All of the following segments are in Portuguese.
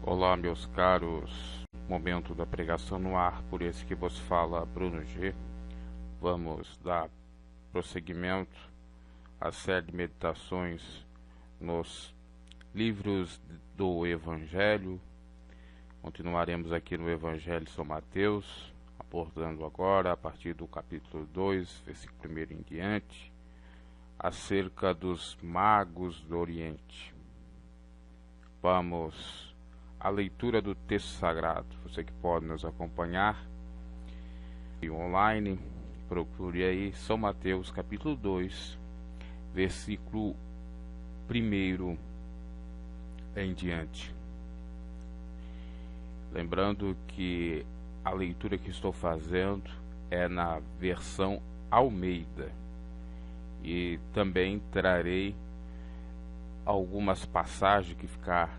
Olá, meus caros, momento da pregação no ar, por esse que vos fala Bruno G. Vamos dar prosseguimento à série de meditações nos livros do Evangelho. Continuaremos aqui no Evangelho de São Mateus, abordando agora, a partir do capítulo 2, versículo 1 em diante, acerca dos magos do Oriente. Vamos à leitura do texto sagrado. Você que pode nos acompanhar online, procure aí São Mateus capítulo 2, versículo 1 em diante. Lembrando que a leitura que estou fazendo é na versão Almeida e também trarei algumas passagens que ficar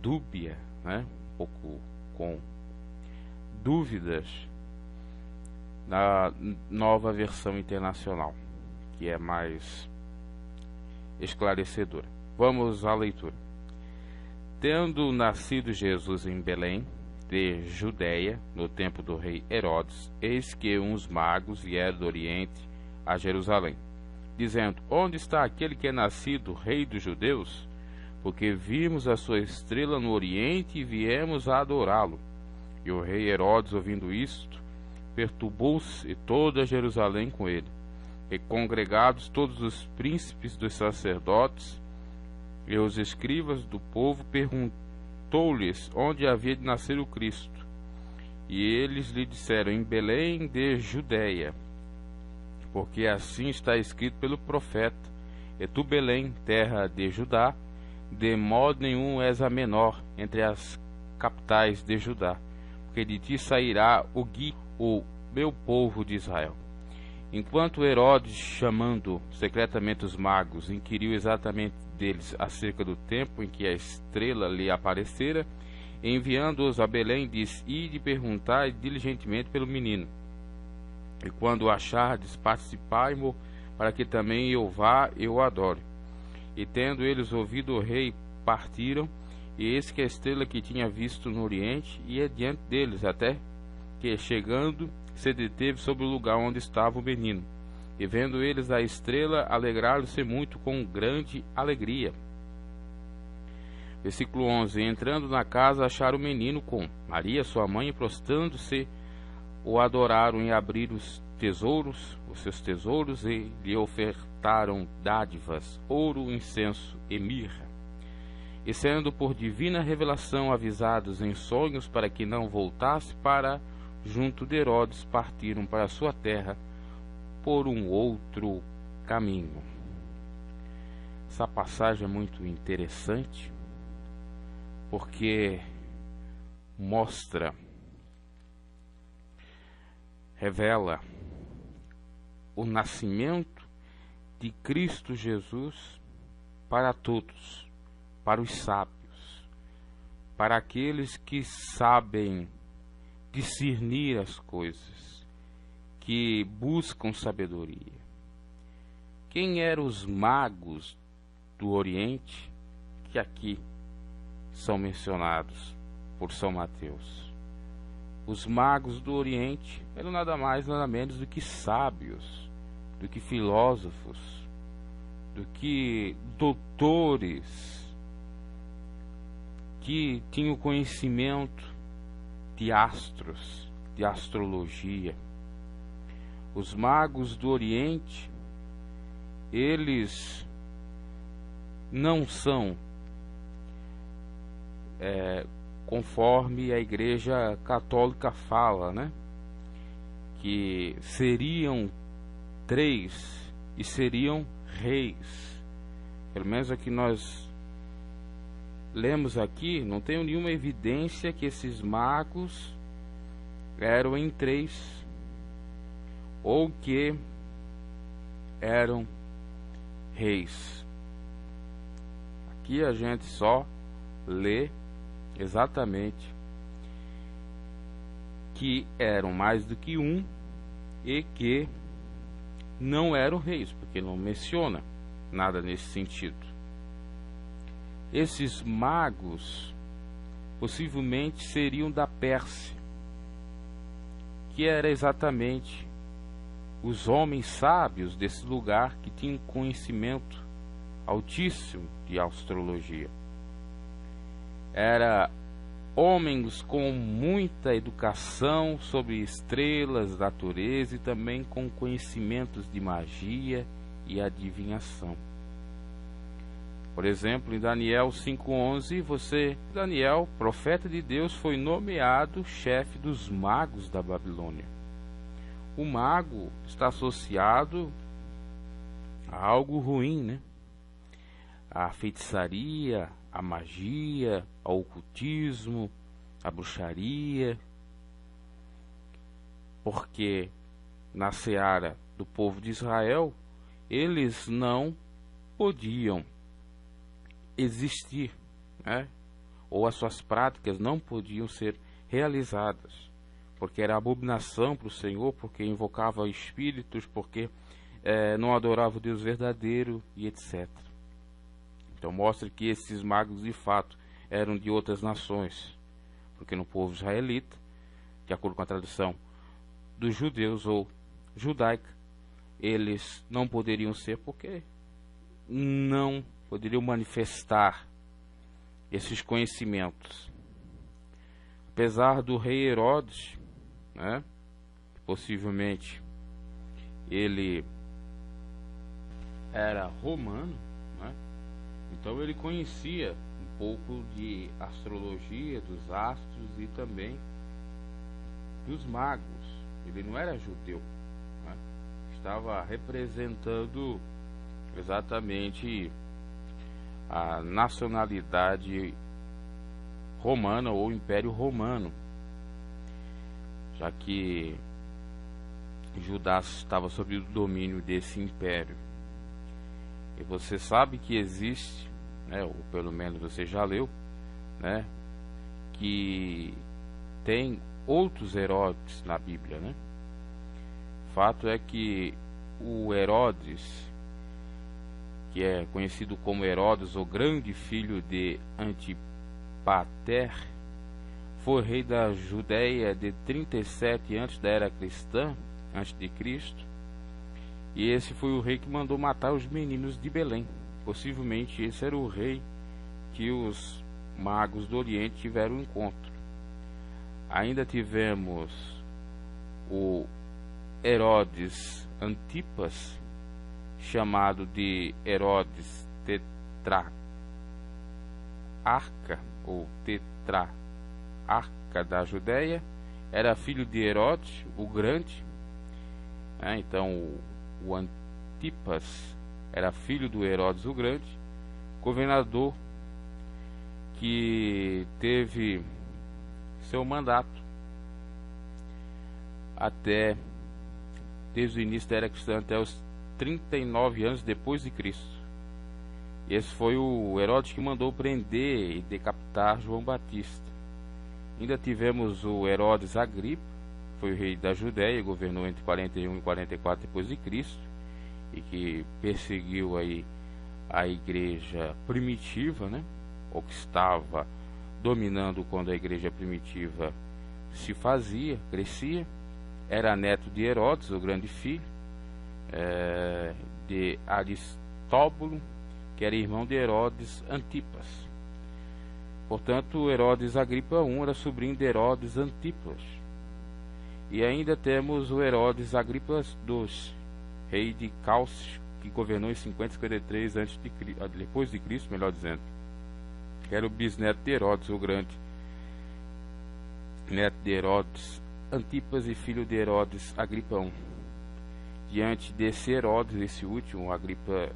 dúbia, um pouco com dúvidas, na nova versão internacional, que é mais esclarecedora. Vamos à leitura. Tendo nascido Jesus em Belém, de Judeia, no tempo do rei Herodes, eis que uns magos vieram do Oriente a Jerusalém, dizendo: Onde está aquele que é nascido rei dos judeus? Porque vimos a sua estrela no Oriente e viemos a adorá-lo. E o rei Herodes, ouvindo isto, perturbou-se, e toda Jerusalém com ele. E congregados todos os príncipes dos sacerdotes e os escribas do povo, perguntou-lhes onde havia de nascer o Cristo. E eles lhe disseram: em Belém de Judeia, porque assim está escrito pelo profeta: E tu, Belém, terra de Judá, de modo nenhum és a menor entre as capitais de Judá, porque de ti sairá o guia, o meu povo de Israel. Enquanto Herodes, chamando secretamente os magos, inquiriu exatamente deles acerca do tempo em que a estrela lhe aparecera, enviando-os a Belém, disse: Ide perguntai diligentemente pelo menino, e quando o achardes, participai-mo, para que também eu vá e o adore. E tendo eles ouvido o rei, partiram, e eis que a estrela que tinha visto no Oriente ia diante deles, até que, chegando, se deteve sobre o lugar onde estava o menino. E vendo eles a estrela, alegraram-se muito com grande alegria. Versículo 11. Entrando na casa, acharam o menino com Maria, sua mãe, e prostrando-se, o adoraram, e abriram os seus tesouros, e lhe ofertaram dádivas, ouro, incenso e mirra. E sendo por divina revelação avisados em sonhos para que não voltasse para junto de Herodes, partiram para a sua terra por um outro caminho. Essa passagem é muito interessante porque revela o nascimento de Cristo Jesus para todos, para os sábios, para aqueles que sabem discernir as coisas, que buscam sabedoria. Quem eram os magos do Oriente que aqui são mencionados por São Mateus? Os magos do Oriente eram nada mais, nada menos do que sábios, do que filósofos, do que doutores que tinham conhecimento de astros, de astrologia. Os magos do Oriente, eles não são conforme a Igreja Católica fala, que seriam 3 e seriam reis. Pelo menos aqui nós lemos aqui, não tenho nenhuma evidência que esses magos eram em 3 ou que eram reis. Aqui a gente só lê exatamente que eram mais do que um e que não eram reis, porque não menciona nada nesse sentido. Esses magos possivelmente seriam da Pérsia, que era exatamente os homens sábios desse lugar que tinham conhecimento altíssimo de astrologia. Era homens com muita educação sobre estrelas, natureza e também com conhecimentos de magia e adivinhação. Por exemplo, em Daniel 5:11, Daniel, profeta de Deus, foi nomeado chefe dos magos da Babilônia. O mago está associado a algo ruim, né? A feitiçaria, a magia, ao ocultismo, a bruxaria, porque na seara do povo de Israel, eles não podiam existir, né? Ou as suas práticas não podiam ser realizadas, porque era abominação para o Senhor, porque invocava espíritos, porque não adorava o Deus verdadeiro e etc. Então mostra que esses magos de fato eram de outras nações, porque no povo israelita, de acordo com a tradição dos judeus ou judaica, eles não poderiam ser porque não poderiam manifestar esses conhecimentos. Apesar do rei Herodes, né, possivelmente ele era romano, né, então ele conhecia um pouco de astrologia, dos astros e também dos magos. Ele não era judeu, né, estava representando exatamente a nacionalidade romana ou Império Romano, já que Judá estava sob o domínio desse império. E você sabe que existe, né, ou pelo menos você já leu, né, que tem outros Herodes na Bíblia, né? Fato é que o Herodes, que é conhecido como Herodes, o grande filho de Antipater, foi rei da Judéia de 37 antes da era cristã, antes de Cristo, e esse foi o rei que mandou matar os meninos de Belém. Possivelmente esse era o rei que os magos do Oriente tiveram encontro. Ainda tivemos o Herodes Antipas, chamado de Herodes Tetrarca ou Tetrarca da Judéia, era filho de Herodes o Grande, né? Então o Antipas era filho do Herodes o Grande, governador que teve seu mandato desde o início da era cristã até os 39 anos depois de Cristo. Esse foi o Herodes que mandou prender e decapitar João Batista. Ainda tivemos o Herodes Agripa, foi o rei da Judéia, governou entre 41 e 44 depois de Cristo, e que perseguiu aí a igreja primitiva, né? Ou que estava dominando quando a igreja primitiva se fazia, crescia. Era neto de Herodes, o grande filho, de Aristóbulo, que era irmão de Herodes Antipas. Portanto, Herodes Agripa I era sobrinho de Herodes Antipas. E ainda temos o Herodes Agripa II, rei de Cálcio, que governou em 50-53 depois de Cristo, melhor dizendo. Que era o bisneto de Herodes o Grande, neto de Herodes Antipas e filho de Herodes Agripa I. Diante desse Herodes, esse último, Agripas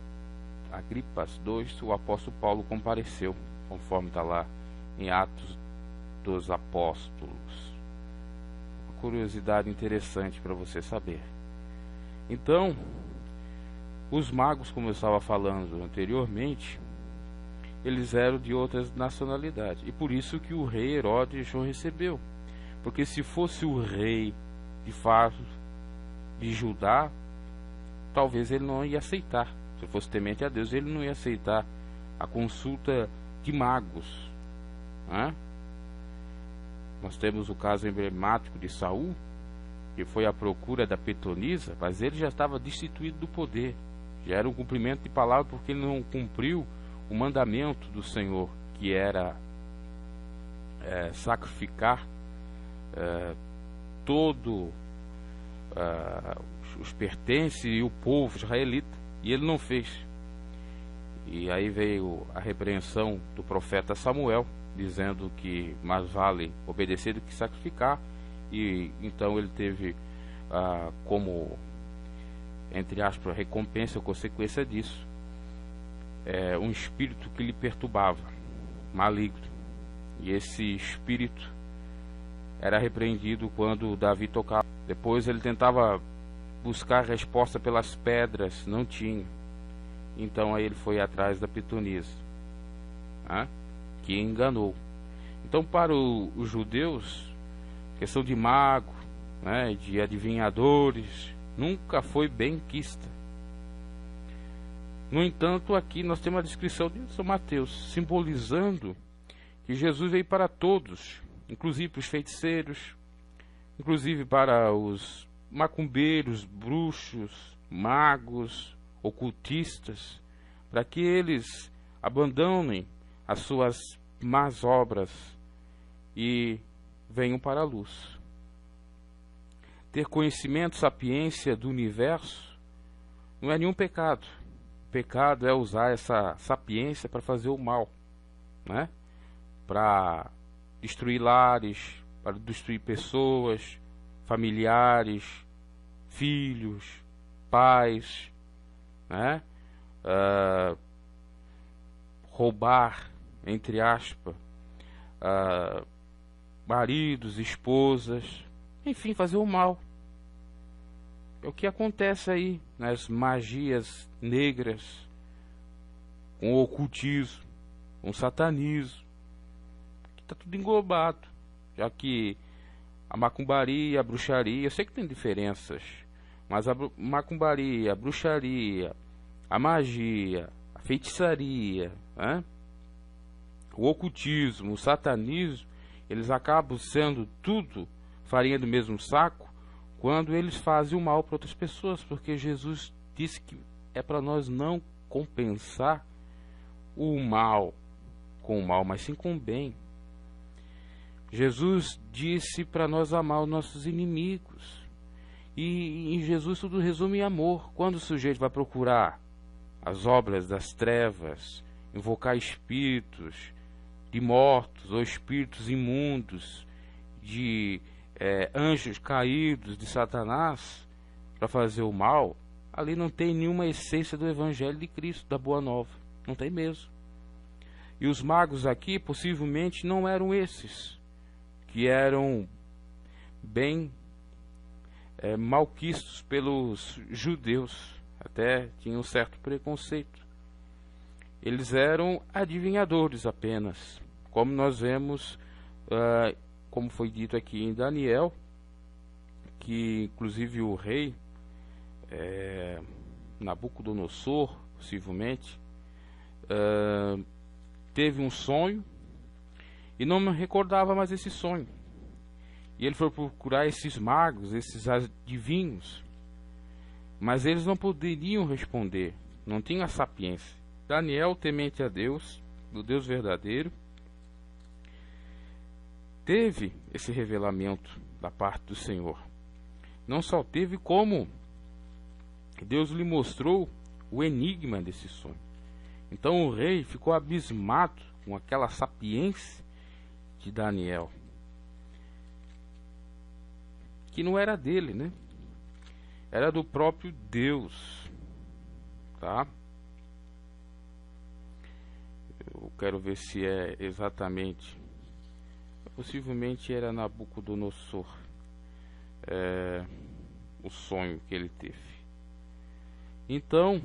II, o apóstolo Paulo compareceu, conforme está lá em Atos dos Apóstolos. Uma curiosidade interessante para você saber. Então, os magos, como eu estava falando anteriormente, eles eram de outras nacionalidades, e por isso que o rei Herodes o recebeu, porque se fosse o rei de fato de Judá, talvez ele não ia aceitar. Se fosse temente a Deus, ele não ia aceitar a consulta de magos, né? Nós temos o caso emblemático de Saul, que foi à procura da pitonisa, mas ele já estava destituído do poder. Já era um cumprimento de palavra, porque ele não cumpriu o mandamento do Senhor, que era sacrificar todo os pertences e o povo israelita, e ele não fez. E aí veio a repreensão do profeta Samuel, dizendo que mais vale obedecer do que sacrificar. E então ele teve como, entre aspas, recompensa ou consequência disso, um espírito que lhe perturbava, maligno. E esse espírito era repreendido quando Davi tocava. Depois ele tentava buscar resposta pelas pedras, não tinha. Então aí ele foi atrás da pitonisa, que enganou. Então, para os judeus, questão de mago, de adivinhadores, nunca foi bem quista. No entanto, aqui nós temos a descrição de São Mateus, simbolizando que Jesus veio para todos, inclusive para os feiticeiros, inclusive para os macumbeiros, bruxos, magos, ocultistas, para que eles abandonem as suas más obras e venham para a luz. Ter conhecimento, sapiência do universo não é nenhum pecado. O pecado é usar essa sapiência para fazer o mal, para destruir lares, para destruir pessoas, familiares, filhos, pais, roubar, entre aspas, maridos, esposas, enfim, fazer o mal. É o que acontece aí nas magias negras, com o ocultismo, com o satanismo, que está tudo englobado, já que a macumbaria, a bruxaria, eu sei que tem diferenças, mas a macumbaria, a bruxaria, a magia, a feitiçaria, o ocultismo, o satanismo, eles acabam sendo tudo farinha do mesmo saco quando eles fazem o mal para outras pessoas, porque Jesus disse que é para nós não compensar o mal com o mal, mas sim com o bem. Jesus disse para nós amar os nossos inimigos. E em Jesus tudo resume em amor. Quando o sujeito vai procurar as obras das trevas, invocar espíritos de mortos ou espíritos imundos, de anjos caídos de Satanás, para fazer o mal, ali não tem nenhuma essência do Evangelho de Cristo, da Boa Nova. Não tem mesmo. E os magos aqui possivelmente não eram esses, que eram bem malquistos pelos judeus, até tinham um certo preconceito. Eles eram adivinhadores apenas, como nós vemos, como foi dito aqui em Daniel, que inclusive o rei Nabucodonosor, possivelmente, teve um sonho e não me recordava mais esse sonho. E ele foi procurar esses magos, esses adivinhos, mas eles não poderiam responder, não tinham a sapiência. Daniel, temente a Deus, do Deus verdadeiro, teve esse revelamento da parte do Senhor. Não só teve, como Deus lhe mostrou o enigma desse sonho. Então o rei ficou abismado com aquela sapiência de Daniel, que não era dele, era do próprio Deus, tá? Eu quero ver se é exatamente, possivelmente era Nabucodonosor, o sonho que ele teve. Então,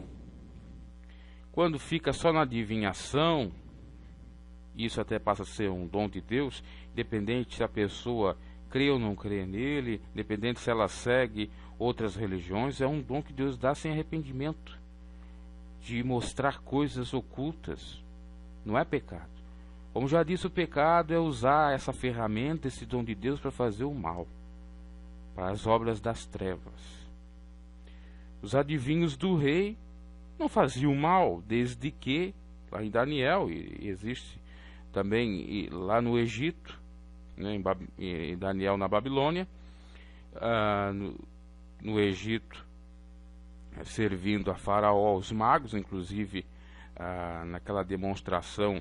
quando fica só na adivinhação, isso até passa a ser um dom de Deus, independente se a pessoa crê ou não crê nele, independente se ela segue outras religiões, é um dom que Deus dá sem arrependimento, de mostrar coisas ocultas. Não é pecado. Como já disse, o pecado é usar essa ferramenta, esse dom de Deus, para fazer o mal, para as obras das trevas. Os adivinhos do rei não faziam mal, desde que, lá em Daniel, e existe também lá no Egito, né, em Daniel na Babilônia, no Egito, servindo a Faraó, os magos, inclusive naquela demonstração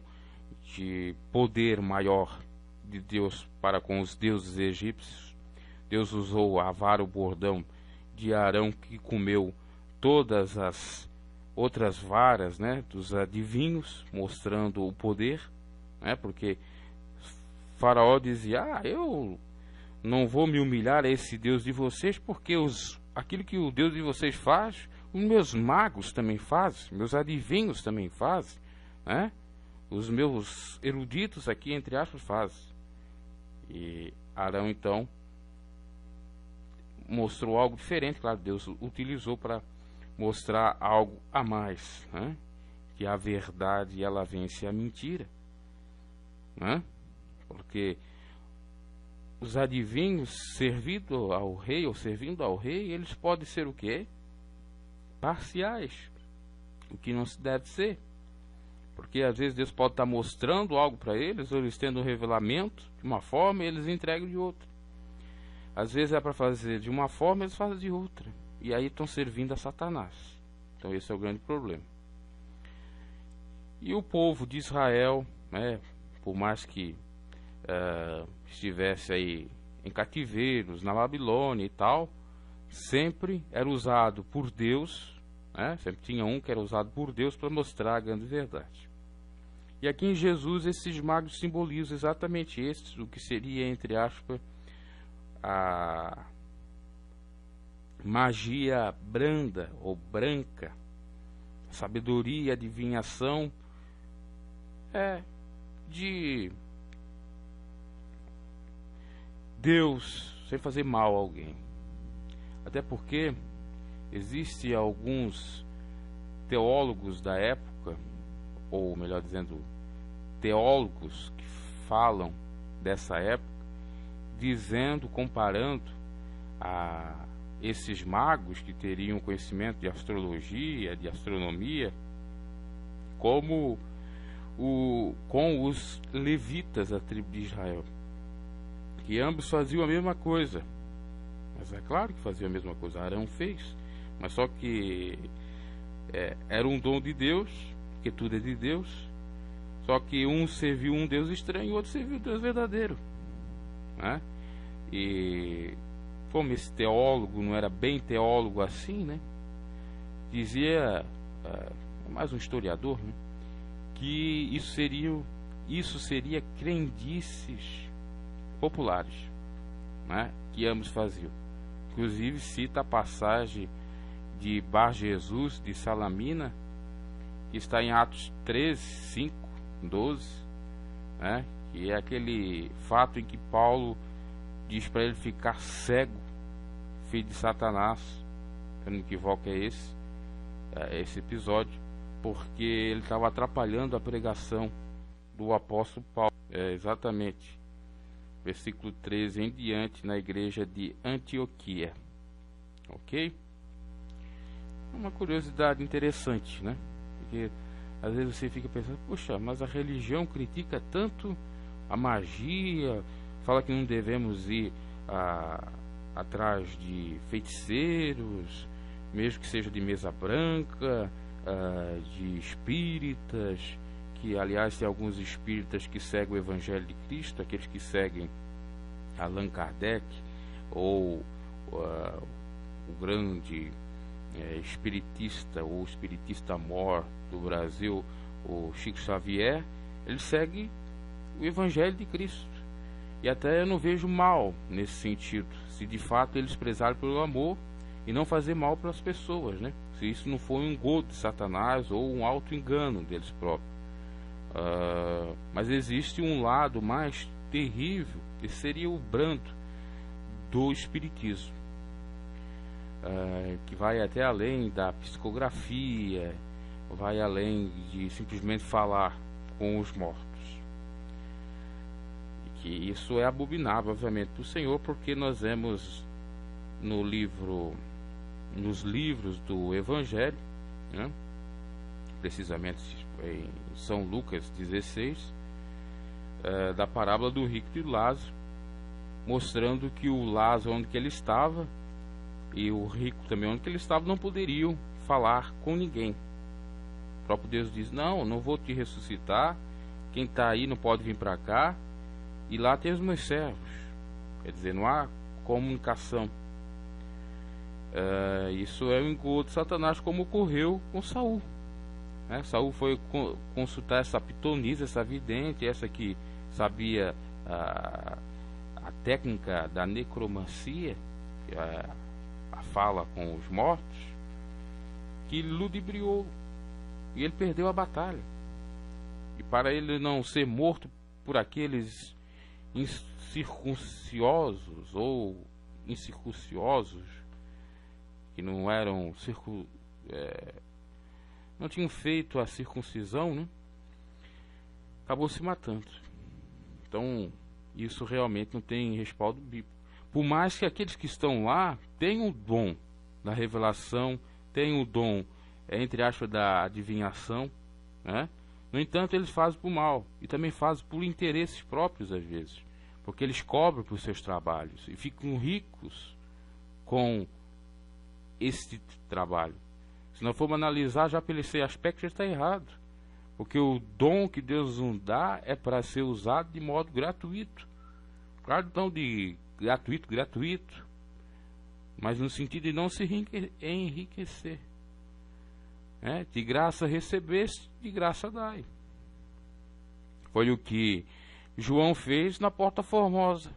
de poder maior de Deus para com os deuses egípcios. Deus usou a vara, o bordão de Arão, que comeu todas as outras varas, né, dos adivinhos, mostrando o poder, né, porque Faraó dizia: eu não vou me humilhar a esse Deus de vocês, porque aquilo que o Deus de vocês faz, os meus magos também fazem, meus adivinhos também fazem, né? Os meus eruditos aqui, entre aspas, fazem. E Arão, então, mostrou algo diferente. Claro, Deus utilizou para mostrar algo a mais, né? Que a verdade, ela vence a mentira, né? Porque os adivinhos servindo ao rei, eles podem ser o quê? Parciais, o que não se deve ser. Porque às vezes Deus pode estar mostrando algo para eles, ou eles tendo um revelamento de uma forma e eles entregam de outra. Às vezes é para fazer de uma forma, eles fazem de outra. E aí estão servindo a Satanás. Então esse é o grande problema. E o povo de Israel, né, por mais que estivesse aí em cativeiros, na Babilônia e tal, sempre era usado por Deus, né? Sempre tinha um que era usado por Deus para mostrar a grande verdade. E aqui em Jesus esses magos simbolizam exatamente isso, o que seria, entre aspas, a magia branda ou branca, sabedoria, adivinhação, de Deus sem fazer mal a alguém. Até porque existem alguns teólogos da época, ou melhor dizendo, teólogos que falam dessa época, dizendo, comparando a esses magos que teriam conhecimento de astrologia, de astronomia, com os levitas da tribo de Israel, que ambos faziam a mesma coisa. Mas é claro que faziam a mesma coisa, Arão fez, mas só que era um dom de Deus, porque tudo é de Deus, só que um serviu um Deus estranho e o outro serviu o Deus verdadeiro, né? E como esse teólogo não era bem teólogo assim, né, dizia, mais um historiador, né, que isso seria crendices populares, né, que ambos faziam. Inclusive cita a passagem de Bar Jesus de Salamina, que está em Atos 13, 5, 12, né, que é aquele fato em que Paulo diz para ele ficar cego, filho de Satanás. Se eu não me equivoco, é esse episódio, porque ele estava atrapalhando a pregação do apóstolo Paulo. Exatamente, versículo 13 em diante, na igreja de Antioquia. Ok? Uma curiosidade interessante, né? Porque às vezes você fica pensando, poxa, mas a religião critica tanto a magia, fala que não devemos ir atrás de feiticeiros, mesmo que seja de mesa branca, de espíritas, que aliás tem alguns espíritas que seguem o Evangelho de Cristo, aqueles que seguem Allan Kardec, ou o grande espiritista, ou espiritista mor do Brasil, o Chico Xavier. Ele segue o Evangelho de Cristo. E até eu não vejo mal nesse sentido, se de fato eles prezarem pelo amor e não fazer mal para as pessoas, né? Se isso não for um engodo de Satanás ou um auto-engano deles próprios. Mas existe um lado mais terrível, que seria o brando do espiritismo, que vai até além da psicografia, vai além de simplesmente falar com os mortos. que isso é abominável, obviamente, para o Senhor, porque nós vemos nos livros do Evangelho, né, precisamente em São Lucas 16, da parábola do rico e Lázaro, mostrando que o Lázaro, onde que ele estava, e o rico também, onde que ele estava, não poderiam falar com ninguém. O próprio Deus diz: não vou te ressuscitar, quem está aí não pode vir para cá, e lá tem os meus servos. Quer dizer, não há comunicação. Isso é o engodo de Satanás, como ocorreu com Saul, né? Saul foi consultar essa pitonisa, essa vidente, essa que sabia a técnica da necromancia, que é a fala com os mortos, que ludibriou, e ele perdeu a batalha. E para ele não ser morto por aqueles incircunciosos ou incircunciosos, que não eram não tinham feito a circuncisão, né, acabou se matando. Então, isso realmente não tem respaldo bíblico. Por mais que aqueles que estão lá tenham o dom da revelação, tenham o dom, entre aspas, da adivinhação, né? No entanto, eles fazem por mal, e também fazem por interesses próprios às vezes, porque eles cobram por seus trabalhos e ficam ricos com esse trabalho. Se nós formos analisar, já pelo esse aspecto, já está errado, porque o dom que Deus nos dá é para ser usado de modo gratuito. Claro, então, de gratuito, mas no sentido de não se enriquecer. De graça recebeste, de graça dai. Foi o que João fez na Porta Formosa.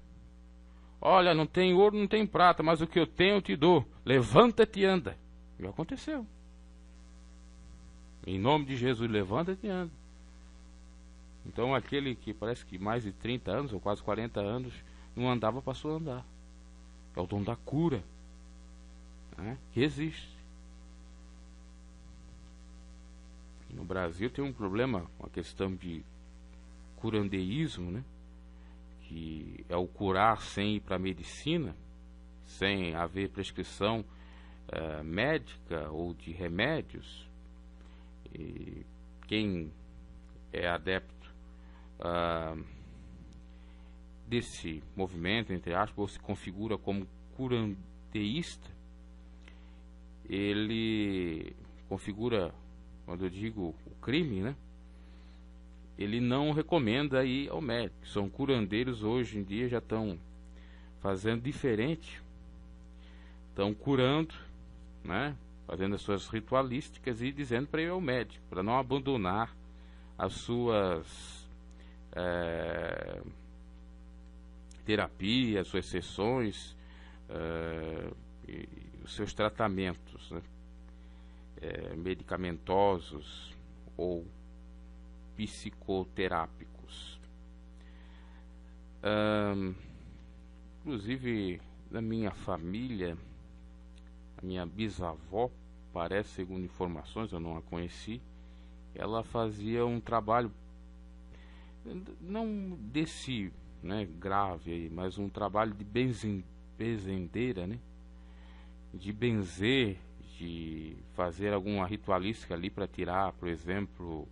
Olha, não tem ouro, não tem prata, mas o que eu tenho eu te dou. Levanta-te e anda. E aconteceu. Em nome de Jesus, levanta-te e anda. Então aquele que parece que mais de 30 anos, ou quase 40 anos, não andava, passou a andar. É o dom da cura, né, que existe. No Brasil tem um problema com a questão de curandeísmo, né, que é o curar sem ir para a medicina, sem haver prescrição médica ou de remédios. E quem é adepto desse movimento, entre aspas, ou se configura como curandeísta, ele configura, quando eu digo o crime, né, ele não recomenda ir ao médico. São curandeiros hoje em dia, já estão fazendo diferente, estão curando, né, fazendo as suas ritualísticas e dizendo para ir ao médico, para não abandonar as suas terapias, as suas sessões, e os seus tratamentos, né, medicamentosos ou psicoterápicos. Inclusive, na minha família, a minha bisavó, parece, segundo informações, eu não a conheci, ela fazia um trabalho, não desse, né, grave aí, mas um trabalho de benzendeira, né, de benzer, de fazer alguma ritualística ali para tirar, por exemplo,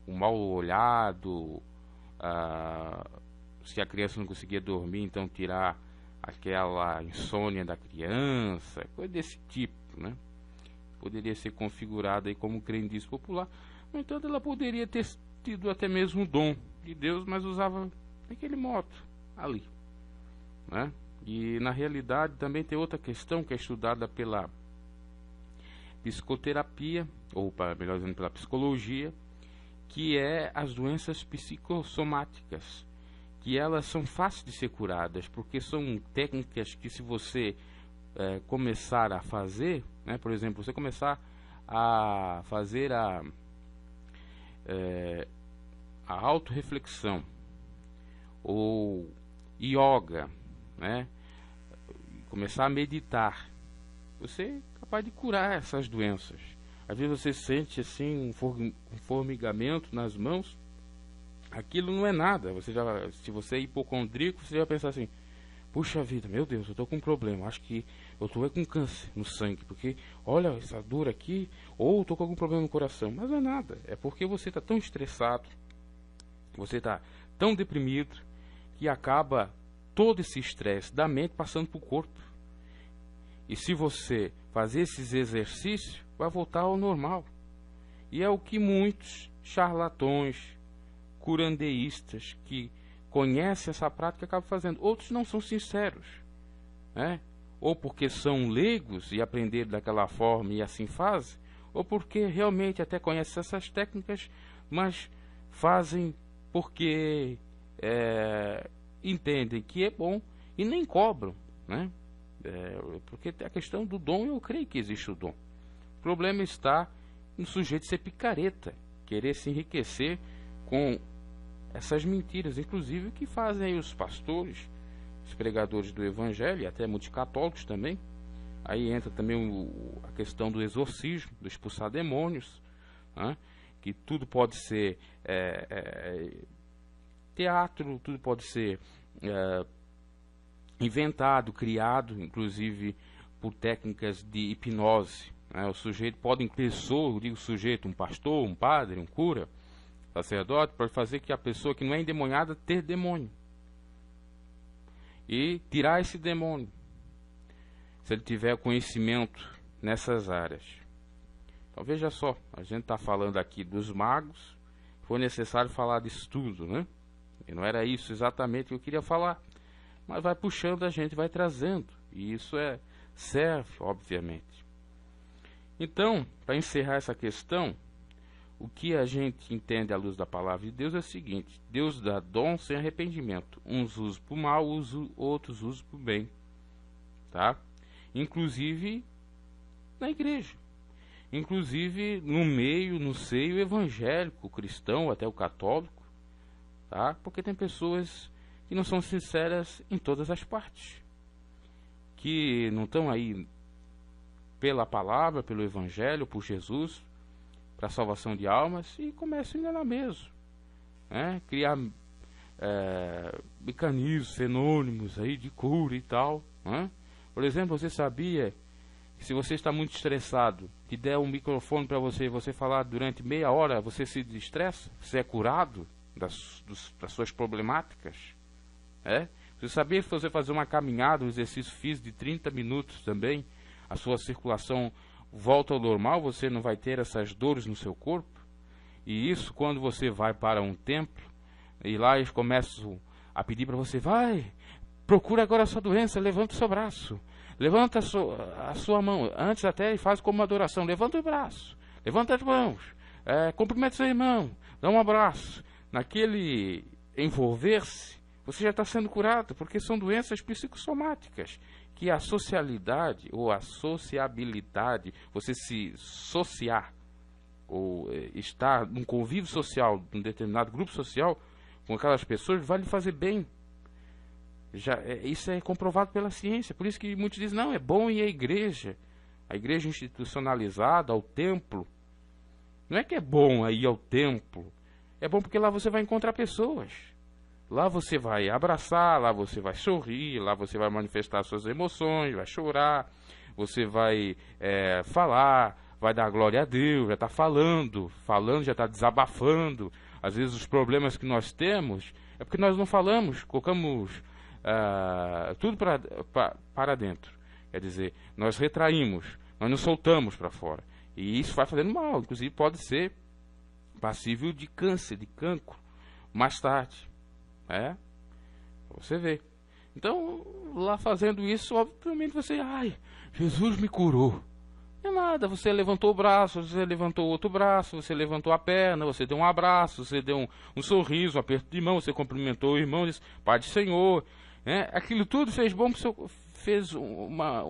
um mal olhado, se a criança não conseguia dormir, então tirar aquela insônia da criança, coisa desse tipo, né? Poderia ser configurada aí como crendice popular. No entanto, ela poderia ter tido até mesmo o dom de Deus, mas usava aquele modo ali, né? E na realidade também tem outra questão que é estudada pela psicoterapia, ou melhor dizendo, pela psicologia, que é as doenças psicossomáticas, que elas são fáceis de ser curadas, porque são técnicas que, se você começar a fazer, né, por exemplo, você começar a fazer a autorreflexão, ou yoga, né, começar a meditar, você é capaz de curar essas doenças. Às vezes você sente assim um formigamento nas mãos, aquilo não é nada. Se você é hipocondríaco, você vai pensar assim: puxa vida, meu Deus, eu estou com um problema, acho que eu estou com câncer no sangue, porque olha essa dor aqui, ou estou com algum problema no coração. Mas não é nada, é porque você está tão estressado, você está tão deprimido, que acaba todo esse estresse da mente passando para o corpo. E se você fazer esses exercícios, vai voltar ao normal. E é o que muitos charlatões, curandeístas que conhecem essa prática acabam fazendo. Outros não são sinceros, né? Ou porque são leigos e aprenderam daquela forma e assim fazem, ou porque realmente até conhecem essas técnicas, mas fazem porque entendem que é bom e nem cobram, né? Porque a questão do dom, eu creio que existe o dom. O problema está no sujeito ser picareta, querer se enriquecer com essas mentiras, inclusive que fazem aí os pastores, os pregadores do evangelho, e até muitos católicos também. Aí entra também a questão do exorcismo, do expulsar demônios, né? Que tudo pode ser teatro, tudo pode ser inventado, criado, inclusive por técnicas de hipnose, né? O sujeito pode, eu digo sujeito, um pastor, um padre, um cura, sacerdote, pode fazer que a pessoa que não é endemoniada ter demônio e tirar esse demônio, se ele tiver conhecimento nessas áreas. Então veja só, a gente está falando aqui dos magos, foi necessário falar disso tudo, né? E não era isso exatamente que eu queria falar, mas vai puxando a gente, vai trazendo, e isso serve, obviamente. Então, para encerrar essa questão, o que a gente entende à luz da palavra de Deus é o seguinte: Deus dá dom sem arrependimento. Uns usam para o mal, outros usam para o bem. Tá? Inclusive na igreja. Inclusive no seio evangélico, cristão, até o católico. Tá? Porque tem pessoas que não são sinceras em todas as partes. Que não estão aí pela palavra, pelo evangelho, por Jesus, para a salvação de almas, e começam a enganar mesmo, né? Criar mecanismos, fenômenos aí de cura e tal, né? Por exemplo, você sabia que se você está muito estressado, te der um microfone para você falar durante meia hora, você se desestressa? Você é curado das suas problemáticas? Você sabia que se você fazer uma caminhada, um exercício físico de 30 minutos também, a sua circulação volta ao normal, você não vai ter essas dores no seu corpo? E isso quando você vai para um templo, e lá eles começam a pedir para você: vai, procura agora a sua doença, levanta o seu braço, levanta a sua mão, antes até ele faz como uma adoração: levanta o braço, levanta as mãos, cumprimenta seu irmão, dá um abraço. Naquele envolver-se, você já está sendo curado, porque são doenças psicossomáticas, que a socialidade ou a sociabilidade, você se associar ou estar num convívio social, num determinado grupo social, com aquelas pessoas, vai lhe fazer bem. Isso é comprovado pela ciência. Por isso que muitos dizem: não, é bom ir à igreja. A igreja institucionalizada, ao templo. Não é que é bom ir ao templo. É bom porque lá você vai encontrar pessoas. Lá você vai abraçar, lá você vai sorrir, lá você vai manifestar suas emoções, vai chorar, você vai falar, vai dar glória a Deus, já está falando, já está desabafando. Às vezes os problemas que nós temos é porque nós não falamos, colocamos tudo para dentro. Quer dizer, nós retraímos, nós não soltamos para fora. E isso vai fazendo mal, inclusive pode ser passível de câncer, de cancro, mais tarde. Você vê. Então, lá fazendo isso, obviamente você: ai, Jesus me curou. Não é nada, você levantou o braço, você levantou o outro braço, você levantou a perna, você deu um abraço, você deu um sorriso, um aperto de mão, você cumprimentou o irmão, disse: Pai do Senhor. Aquilo tudo fez bom pro seu, fez uma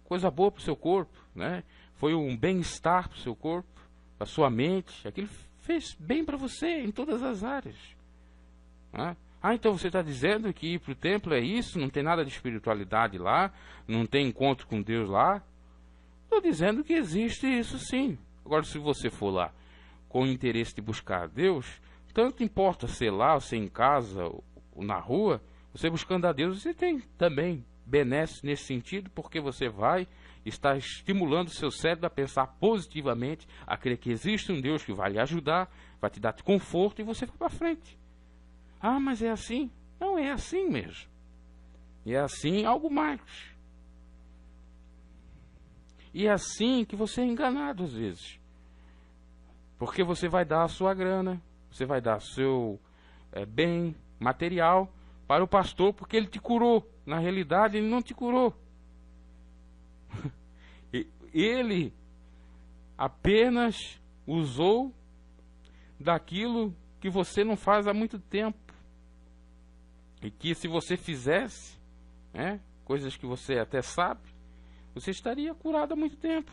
coisa boa para o seu corpo, né? Foi um bem-estar para o seu corpo, para a sua mente. Aquilo fez bem para você em todas as áreas. Então você está dizendo que ir para o templo é isso, não tem nada de espiritualidade lá, não tem encontro com Deus lá? Estou dizendo que existe isso sim. Agora, se você for lá com o interesse de buscar a Deus, tanto importa ser lá, ou ser em casa, ou na rua, você buscando a Deus, você tem também benesses nesse sentido, porque você vai estar estimulando o seu cérebro a pensar positivamente, a crer que existe um Deus que vai lhe ajudar, vai te dar conforto e você vai para frente. Ah, mas é assim? Não, é assim mesmo. E é assim algo mais. E é assim que você é enganado às vezes. Porque você vai dar a sua grana, você vai dar seu bem material para o pastor, porque ele te curou. Na realidade, ele não te curou. Ele apenas usou daquilo que você não faz há muito tempo. E que se você fizesse, coisas que você até sabe, você estaria curado há muito tempo.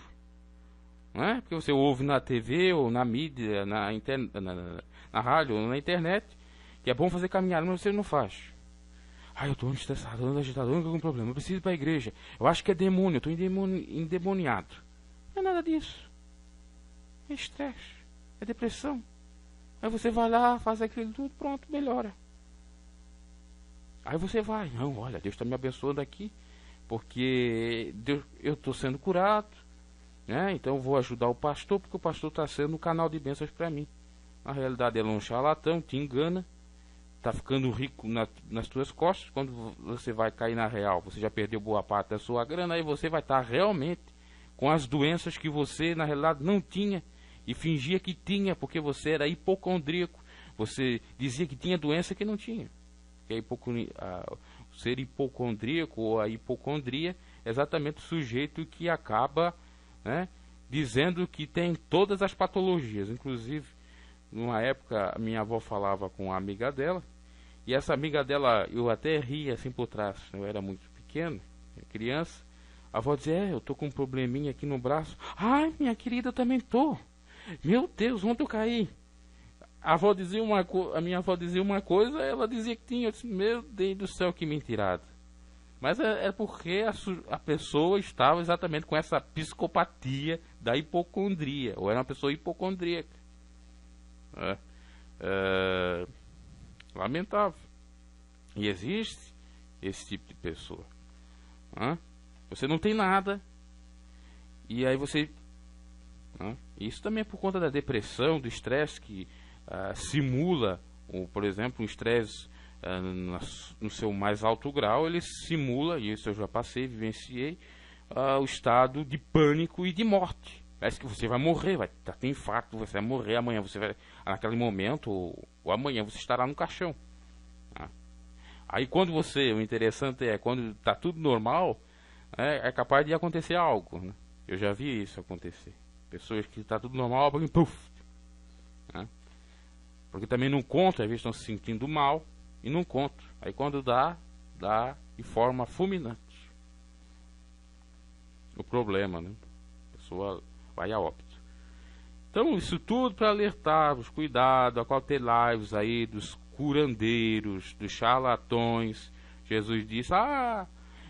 Não é? Porque você ouve na TV ou na mídia, na rádio ou na internet, que é bom fazer caminhada, mas você não faz. Eu estou estressado, ando agitado, ando com algum problema, eu preciso ir para a igreja. Eu acho que é demônio, eu estou endemoniado. Não é nada disso. É estresse, é depressão. Aí você vai lá, faz aquilo tudo, pronto, melhora. Aí você vai, não, olha, Deus está me abençoando aqui, porque eu estou sendo curado, então eu vou ajudar o pastor, porque o pastor está sendo um canal de bênçãos para mim. Na realidade ele é um charlatão, te engana, está ficando rico nas tuas costas. Quando você vai cair na real, você já perdeu boa parte da sua grana, aí você vai estar realmente com as doenças que você na realidade não tinha e fingia que tinha, porque você era hipocondríaco, você dizia que tinha doença que não tinha. Ser hipocondríaco ou a hipocondria é exatamente o sujeito que acaba dizendo que tem todas as patologias. Inclusive, numa época, a minha avó falava com uma amiga dela, e essa amiga dela, eu até ria assim por trás, eu era muito pequeno, criança. A avó dizia, eu tô com um probleminha aqui no braço. Ai, minha querida, eu também tô. Meu Deus, ontem eu caí. A minha avó dizia uma coisa, ela dizia que tinha. Eu disse, meu Deus do céu, que mentirada. Mas é porque a pessoa estava exatamente com essa psicopatia da hipocondria, ou era uma pessoa hipocondríaca. Lamentável. E existe esse tipo de pessoa. Você não tem nada, e aí você... Isso também é por conta da depressão, do estresse que simula, por exemplo, um estresse no seu mais alto grau, ele simula, e isso eu já passei, vivenciei, o estado de pânico e de morte. Parece que você vai morrer, vai ter infarto, você vai morrer amanhã, você vai, naquele momento, ou amanhã, você estará no caixão. Aí o interessante é, quando está tudo normal, é capaz de acontecer algo, né? Eu já vi isso acontecer. Pessoas que está tudo normal, puf, porque também não conta, às vezes estão se sentindo mal e não conta. Aí quando dá de forma fulminante. O problema, né? A pessoa vai a óbito. Então isso tudo para alertar-vos, cuidado, acautelai-vos aí dos curandeiros, dos charlatões. Jesus disse,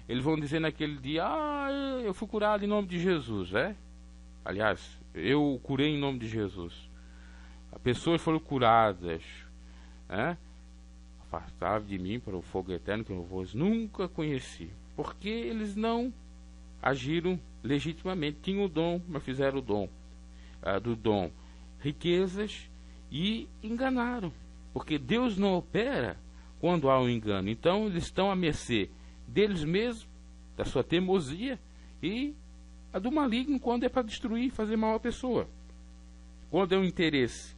eles vão dizer naquele dia, eu fui curado em nome de Jesus, Aliás, eu curei em nome de Jesus. As pessoas foram curadas, afastaram de mim para o fogo eterno que eu vos nunca conheci, porque eles não agiram legitimamente. Tinham o dom, mas fizeram o dom do dom riquezas e enganaram, porque Deus não opera quando há um engano. Então eles estão à mercê deles mesmos, da sua teimosia e a do maligno, quando é para destruir, fazer mal à pessoa. Quando é um interesse,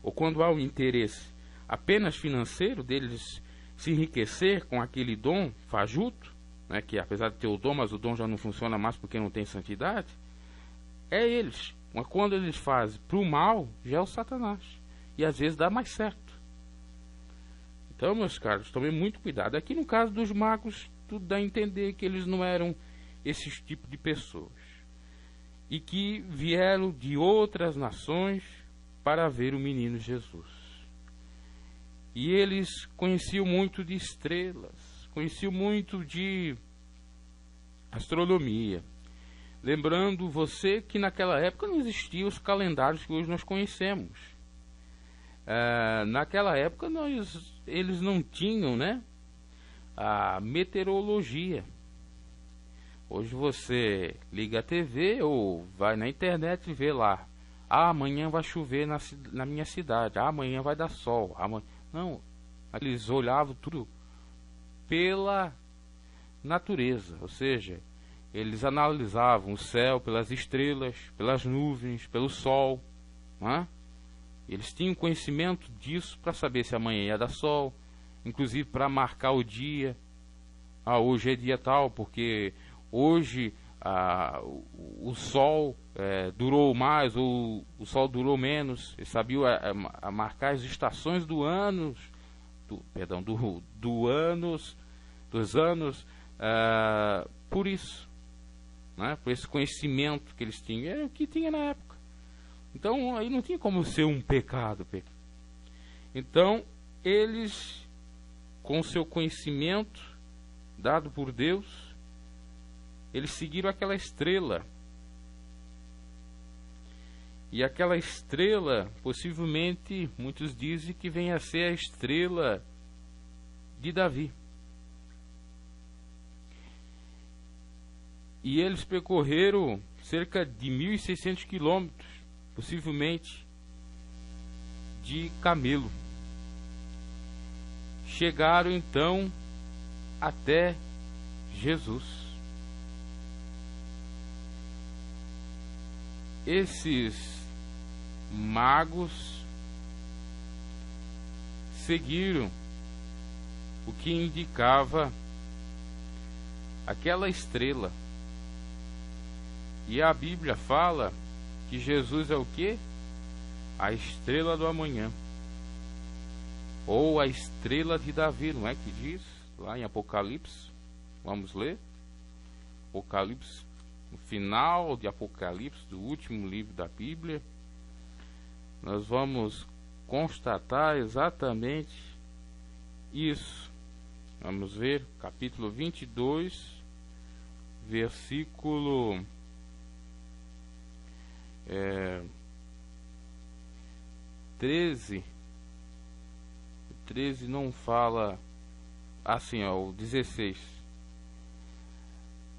ou quando há um interesse apenas financeiro, deles se enriquecer com aquele dom fajuto, que apesar de ter o dom, mas o dom já não funciona mais porque não tem santidade, é eles. Mas quando eles fazem para o mal, já é o Satanás. E às vezes dá mais certo. Então, meus caros, tomem muito cuidado. Aqui no caso dos magos, tudo dá a entender que eles não eram esses tipos de pessoas, e que vieram de outras nações para ver o menino Jesus. E eles conheciam muito de estrelas, conheciam muito de astronomia. Lembrando você que naquela época não existiam os calendários que hoje nós conhecemos. naquela época eles não tinham, né, a meteorologia. Hoje você liga a TV ou vai na internet e vê lá: amanhã vai chover na minha cidade, amanhã vai dar sol. Não, eles olhavam tudo pela natureza, ou seja, eles analisavam o céu pelas estrelas, pelas nuvens, pelo sol, né? Eles tinham conhecimento disso para saber se amanhã ia dar sol, inclusive para marcar o dia. Hoje é dia tal, porque hoje o sol durou mais ou o sol durou menos. Eles sabiam marcar as estações do ano, dos anos, por isso, né? Por esse conhecimento que eles tinham, era o que tinha na época. Então aí não tinha como ser um pecado. Então eles, com seu conhecimento dado por Deus, eles seguiram aquela estrela. E aquela estrela, possivelmente, muitos dizem que venha a ser a estrela de Davi. E eles percorreram cerca de 1.600 quilômetros, possivelmente de camelo. Chegaram então até Jesus. Esses magos seguiram o que indicava aquela estrela. E a Bíblia fala que Jesus é o quê? A estrela do amanhã, ou a estrela de Davi, não é que diz lá em Apocalipse? Vamos ler Apocalipse, no final de Apocalipse, do último livro da Bíblia, nós vamos constatar exatamente isso. Vamos ver capítulo 22, versículo 13. O 13 não fala assim, o 16.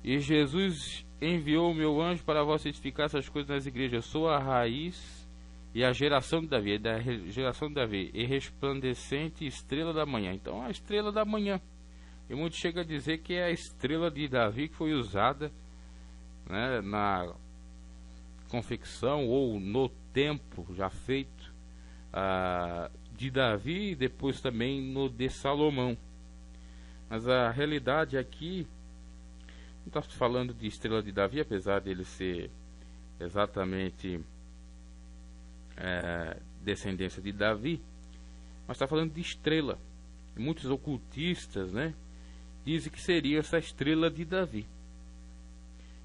E Jesus enviou o meu anjo para vos edificar essas coisas nas igrejas. Eu sou a raiz e a geração de Davi, e resplandecente estrela da manhã. Então, a estrela da manhã. E muitos chegam a dizer que é a estrela de Davi que foi usada, né, na confecção ou no templo já feito de Davi, e depois também no de Salomão. Mas a realidade aqui não está falando de estrela de Davi, apesar dele ser exatamente descendência de Davi, mas está falando de estrela. E muitos ocultistas, né, dizem que seria essa estrela de Davi.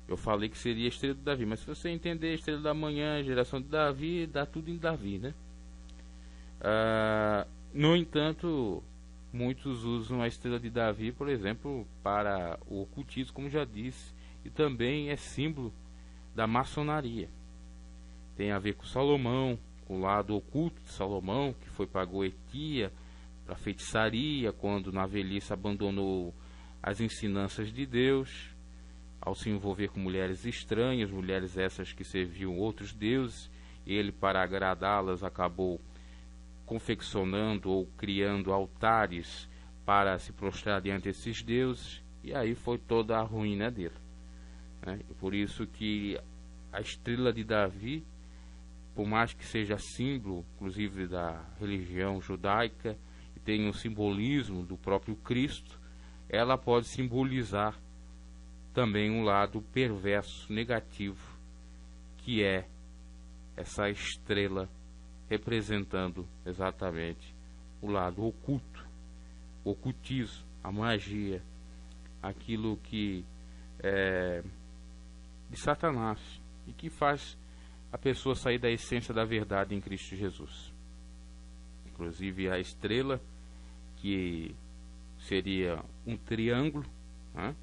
Eu falei que seria a estrela de Davi, mas se você entender a estrela da manhã, a geração de Davi, dá tudo em Davi, né? No entanto, muitos usam a estrela de Davi, por exemplo, para o ocultismo, como já disse, e também é símbolo da maçonaria. Tem a ver com Salomão, com o lado oculto de Salomão, que foi para a goetia, para a feitiçaria, quando na velhice abandonou as ensinanças de Deus, ao se envolver com mulheres estranhas, mulheres essas que serviam outros deuses. Ele, para agradá-las, acabou confeccionando ou criando altares para se prostrar diante desses deuses, e aí foi toda a ruína dele, né? E por isso que a estrela de Davi, por mais que seja símbolo, inclusive, da religião judaica, e tenha um simbolismo do próprio Cristo, ela pode simbolizar também um lado perverso, negativo, que é essa estrela representando exatamente o lado oculto, o ocultismo, a magia, aquilo que é de Satanás e que faz a pessoa sair da essência da verdade em Cristo Jesus. Inclusive a estrela, que seria um triângulo, né?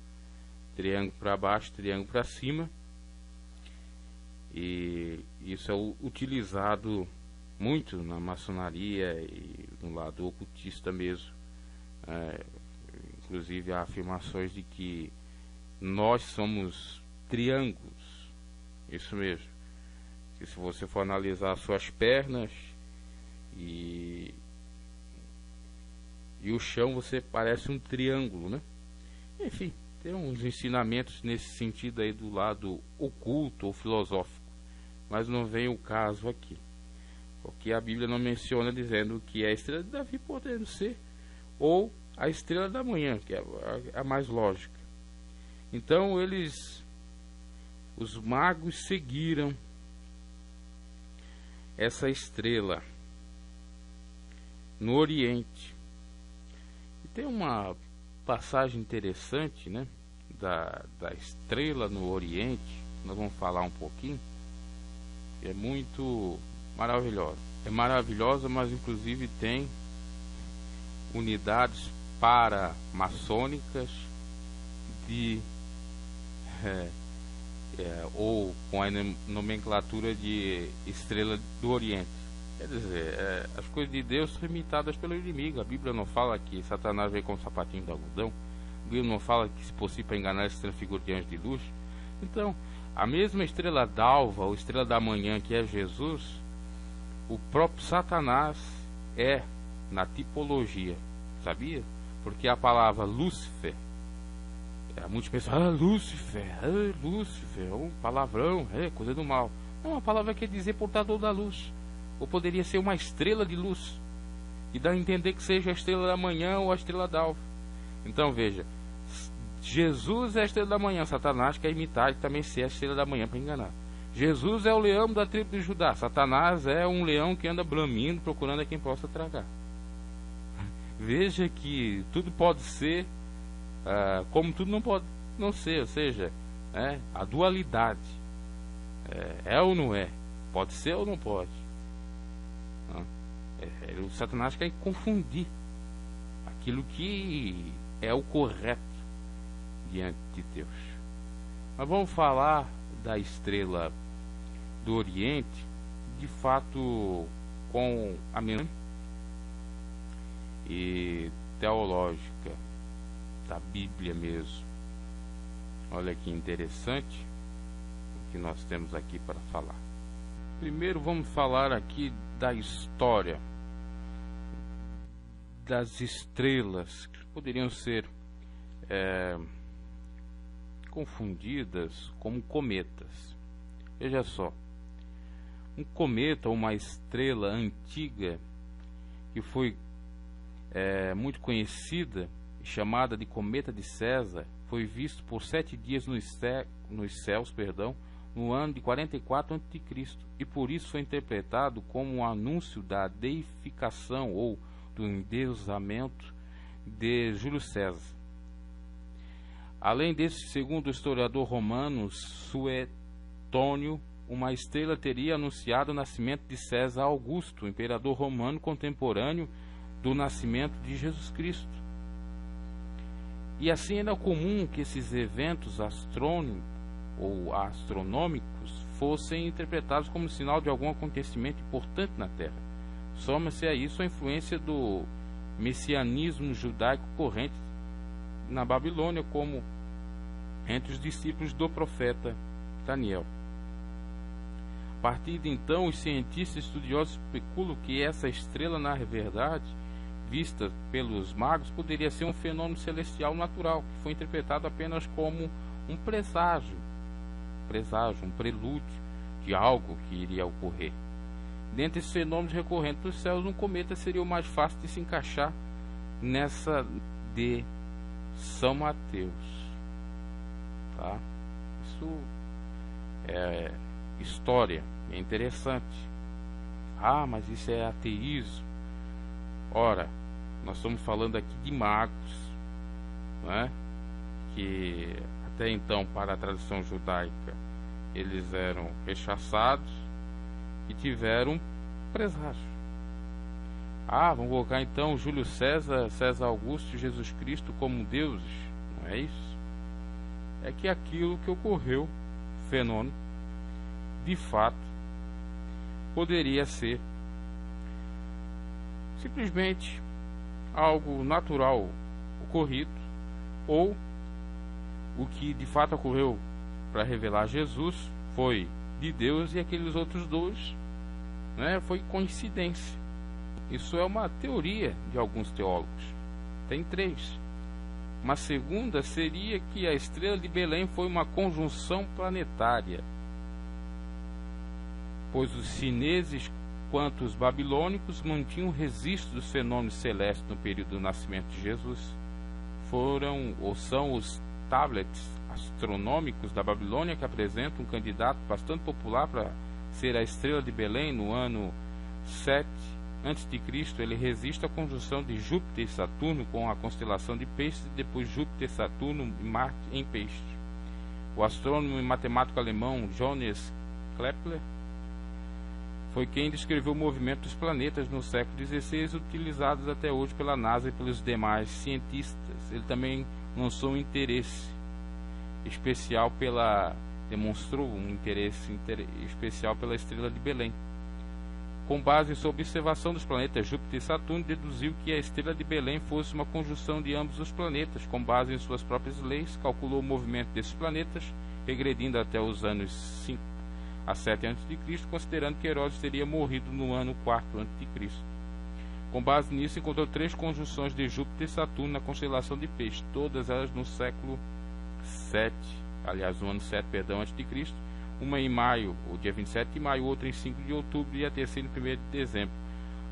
Triângulo para baixo, triângulo para cima, e isso é utilizado muito na maçonaria e no lado ocultista mesmo. Inclusive há afirmações de que nós somos triângulos. Isso mesmo. Que se você for analisar as suas pernas e o chão, você parece um triângulo, né? Enfim, tem uns ensinamentos nesse sentido aí do lado oculto ou filosófico, mas não vem o caso aqui, porque a Bíblia não menciona dizendo que é a estrela de Davi, podendo ser, ou a estrela da manhã, que é a mais lógica. Então os magos seguiram essa estrela no Oriente. E tem uma passagem interessante, né, da estrela no Oriente. Nós vamos falar um pouquinho. É muito maravilhosa. É maravilhosa, mas inclusive tem unidades paramaçônicas ou com a nomenclatura de estrela do Oriente. Quer dizer, as coisas de Deus são imitadas pelo inimigo. A Bíblia não fala que Satanás veio com um sapatinho de algodão. A Bíblia não fala que, se possível, para enganar, se transfigura de anjo de luz. Então, a mesma estrela d'alva, ou estrela da manhã, que é Jesus, o próprio Satanás é na tipologia, sabia? Porque a palavra Lúcifer, muitos pensam, Lúcifer, um palavrão, coisa do mal. Não, a palavra quer dizer portador da luz, ou poderia ser uma estrela de luz, e dá a entender que seja a estrela da manhã ou a estrela d'alva. Então veja, Jesus é a estrela da manhã, Satanás quer imitar e também ser a estrela da manhã para enganar. Jesus é o leão da tribo de Judá, Satanás é um leão que anda bramindo, procurando a quem possa tragar. Veja que tudo pode ser, como tudo não pode não ser, ou seja, a dualidade, é ou não é, pode ser ou não pode. O Satanás quer confundir aquilo que é o correto diante de Deus. Mas vamos falar da estrela do Oriente, de fato, com a minha e teológica da Bíblia mesmo. Olha que interessante o que nós temos aqui para falar. Primeiro vamos falar aqui da história das estrelas, que poderiam ser confundidas como cometas. Veja só, um cometa ou uma estrela antiga que foi muito conhecida, chamada de cometa de César, foi visto por 7 dias nos céus, no ano de 44 a.C., e por isso foi interpretado como um anúncio da deificação ou do endeusamento de Júlio César. Além desse, segundo o historiador romano Suetônio, uma estrela teria anunciado o nascimento de César Augusto, imperador romano contemporâneo do nascimento de Jesus Cristo. E assim era comum que esses eventos astronômicos fossem interpretados como sinal de algum acontecimento importante na Terra. Soma-se a isso a influência do messianismo judaico corrente na Babilônia, como entre os discípulos do profeta Daniel. A partir de então, os cientistas estudiosos especulam que essa estrela, na verdade, vista pelos magos, poderia ser um fenômeno celestial natural, que foi interpretado apenas como um presságio, um prelúdio de algo que iria ocorrer. Dentre esses fenômenos recorrentes dos céus, um cometa seria o mais fácil de se encaixar nessa de São Mateus. Tá? Isso é história, é interessante. Mas isso é ateísmo. Ora, nós estamos falando aqui de magos, né? Que até então, para a tradição judaica, eles eram rechaçados e tiveram presságio. Vamos colocar então Júlio César, César Augusto e Jesus Cristo como deuses, não é isso? É que aquilo que ocorreu, fenômeno, de fato, poderia ser simplesmente algo natural ocorrido, ou o que de fato ocorreu para revelar Jesus foi de Deus e aqueles outros dois, né, foi coincidência. Isso é uma teoria de alguns teólogos. Tem três. Uma segunda seria que a estrela de Belém foi uma conjunção planetária, pois os chineses quanto os babilônicos mantinham registro dos fenômenos celestes no período do nascimento de Jesus. Foram ou são os tablets astronômicos da Babilônia que apresentam um candidato bastante popular para ser a estrela de Belém no ano 7 a.C. Ele resiste à conjunção de Júpiter e Saturno com a constelação de Peixes e depois Júpiter, Saturno e Marte em Peixes. O astrônomo e matemático alemão Johannes Kepler foi quem descreveu o movimento dos planetas no século XVI, utilizados até hoje pela NASA e pelos demais cientistas. Ele também lançou um interesse especial demonstrou um interesse especial pela estrela de Belém. Com base em sua observação dos planetas Júpiter e Saturno, deduziu que a estrela de Belém fosse uma conjunção de ambos os planetas. Com base em suas próprias leis, calculou o movimento desses planetas, regredindo até os anos 5 a 7 a.C., considerando que Herodes teria morrido no ano 4 a.C. Com base nisso, encontrou 3 conjunções de Júpiter e Saturno na constelação de Peixes, todas elas no século 7, aliás, no ano 7, a.C., uma em maio, o dia 27 de maio, outra em 5 de outubro e a terceira em 1º de dezembro.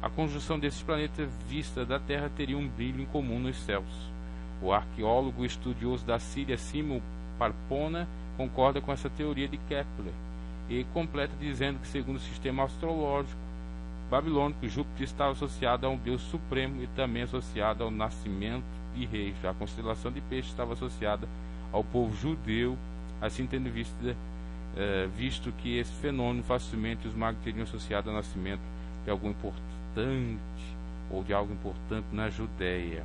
A conjunção desses planetas vista da Terra teria um brilho em comum nos céus. O arqueólogo e estudioso da Síria Simon Parpona concorda com essa teoria de Kepler e completa dizendo que, segundo o sistema astrológico babilônico, Júpiter estava associado a um deus supremo e também associado ao nascimento de reis. A constelação de Peixes estava associada ao povo judeu, assim tendo visto que esse fenômeno facilmente os magos teriam associado ao nascimento de algo importante ou de algo importante na Judéia.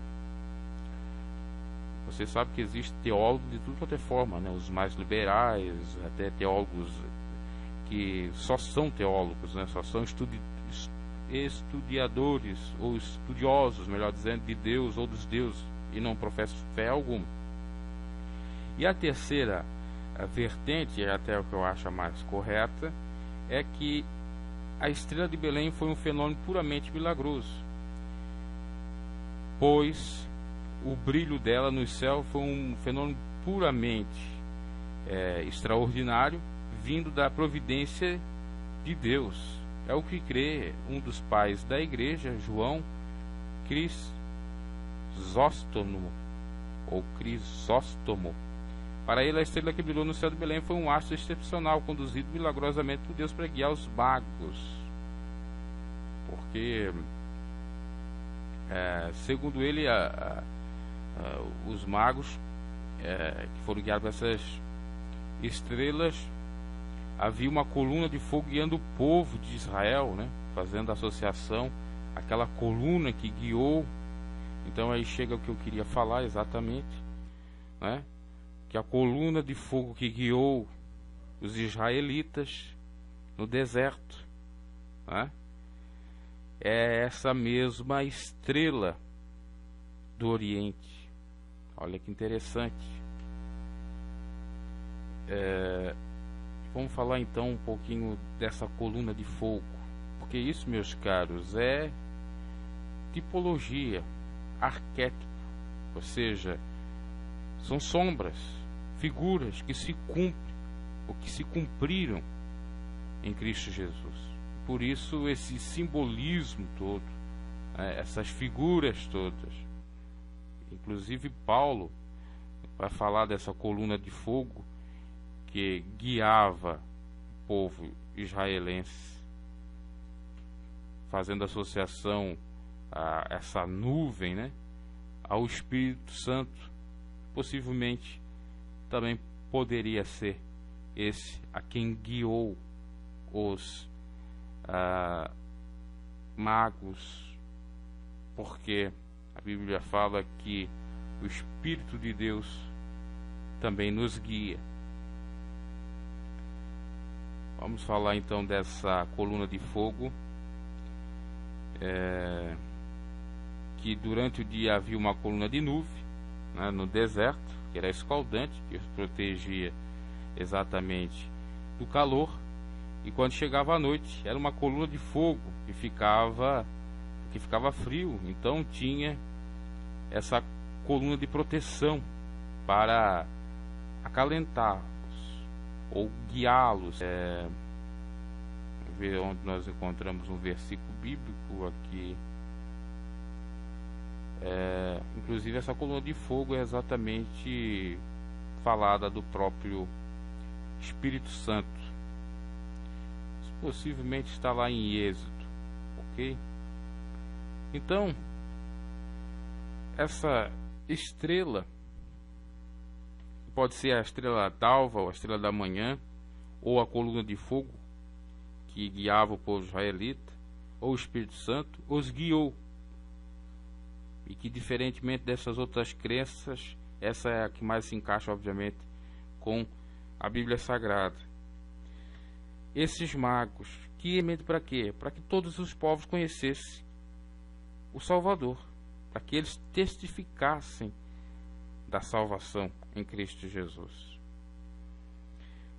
Você sabe que existe teólogos de tudo quanto é forma, né? Os mais liberais, até teólogos que só são teólogos, né? Só são estudiosos, ou estudiosos, melhor dizendo, de Deus ou dos deuses, e não professam fé alguma. E a terceira vertente, até o que eu acho a mais correta, é que a estrela de Belém foi um fenômeno puramente milagroso, pois o brilho dela no céu foi um fenômeno puramente extraordinário, vindo da providência de Deus. É o que crê um dos pais da igreja, João Crisóstomo, ou Crisóstomo. Para ele, a estrela que brilhou no céu de Belém foi um astro excepcional, conduzido milagrosamente por Deus para guiar os magos. Porque, segundo ele, os magos que foram guiados por essas estrelas, havia uma coluna de fogo guiando o povo de Israel, né? Fazendo associação àquela coluna que guiou. Então aí chega o que eu queria falar exatamente, né? Que a coluna de fogo que guiou os israelitas no deserto, né, é essa mesma estrela do Oriente. Olha que interessante. Vamos falar então um pouquinho dessa coluna de fogo, porque isso, meus caros, é tipologia, arquétipo, ou seja, são sombras, figuras que se cumprem ou que se cumpriram em Cristo Jesus. Por isso esse simbolismo todo, essas figuras todas. Inclusive Paulo vai falar dessa coluna de fogo que guiava o povo israelense, fazendo associação a essa nuvem, né, ao Espírito Santo. Possivelmente também poderia ser esse a quem guiou os magos, porque a Bíblia fala que o Espírito de Deus também nos guia. Vamos falar então dessa coluna de fogo. que durante o dia havia uma coluna de nuvem, né, no deserto, que era escaldante, que os protegia exatamente do calor, e quando chegava a noite era uma coluna de fogo que ficava frio, então tinha essa coluna de proteção para acalentá-los ou guiá-los. Ver onde nós encontramos um versículo bíblico aqui. Inclusive essa coluna de fogo é exatamente falada do próprio Espírito Santo. Possivelmente está lá em Êxodo, ok? Então, essa estrela pode ser a estrela d'alva ou a estrela da manhã, ou a coluna de fogo que guiava o povo israelita, ou o Espírito Santo os guiou. E que, diferentemente dessas outras crenças, essa é a que mais se encaixa, obviamente, com a Bíblia Sagrada. Esses magos, que medo para quê? Para que todos os povos conhecessem o Salvador, para que eles testificassem da salvação em Cristo Jesus.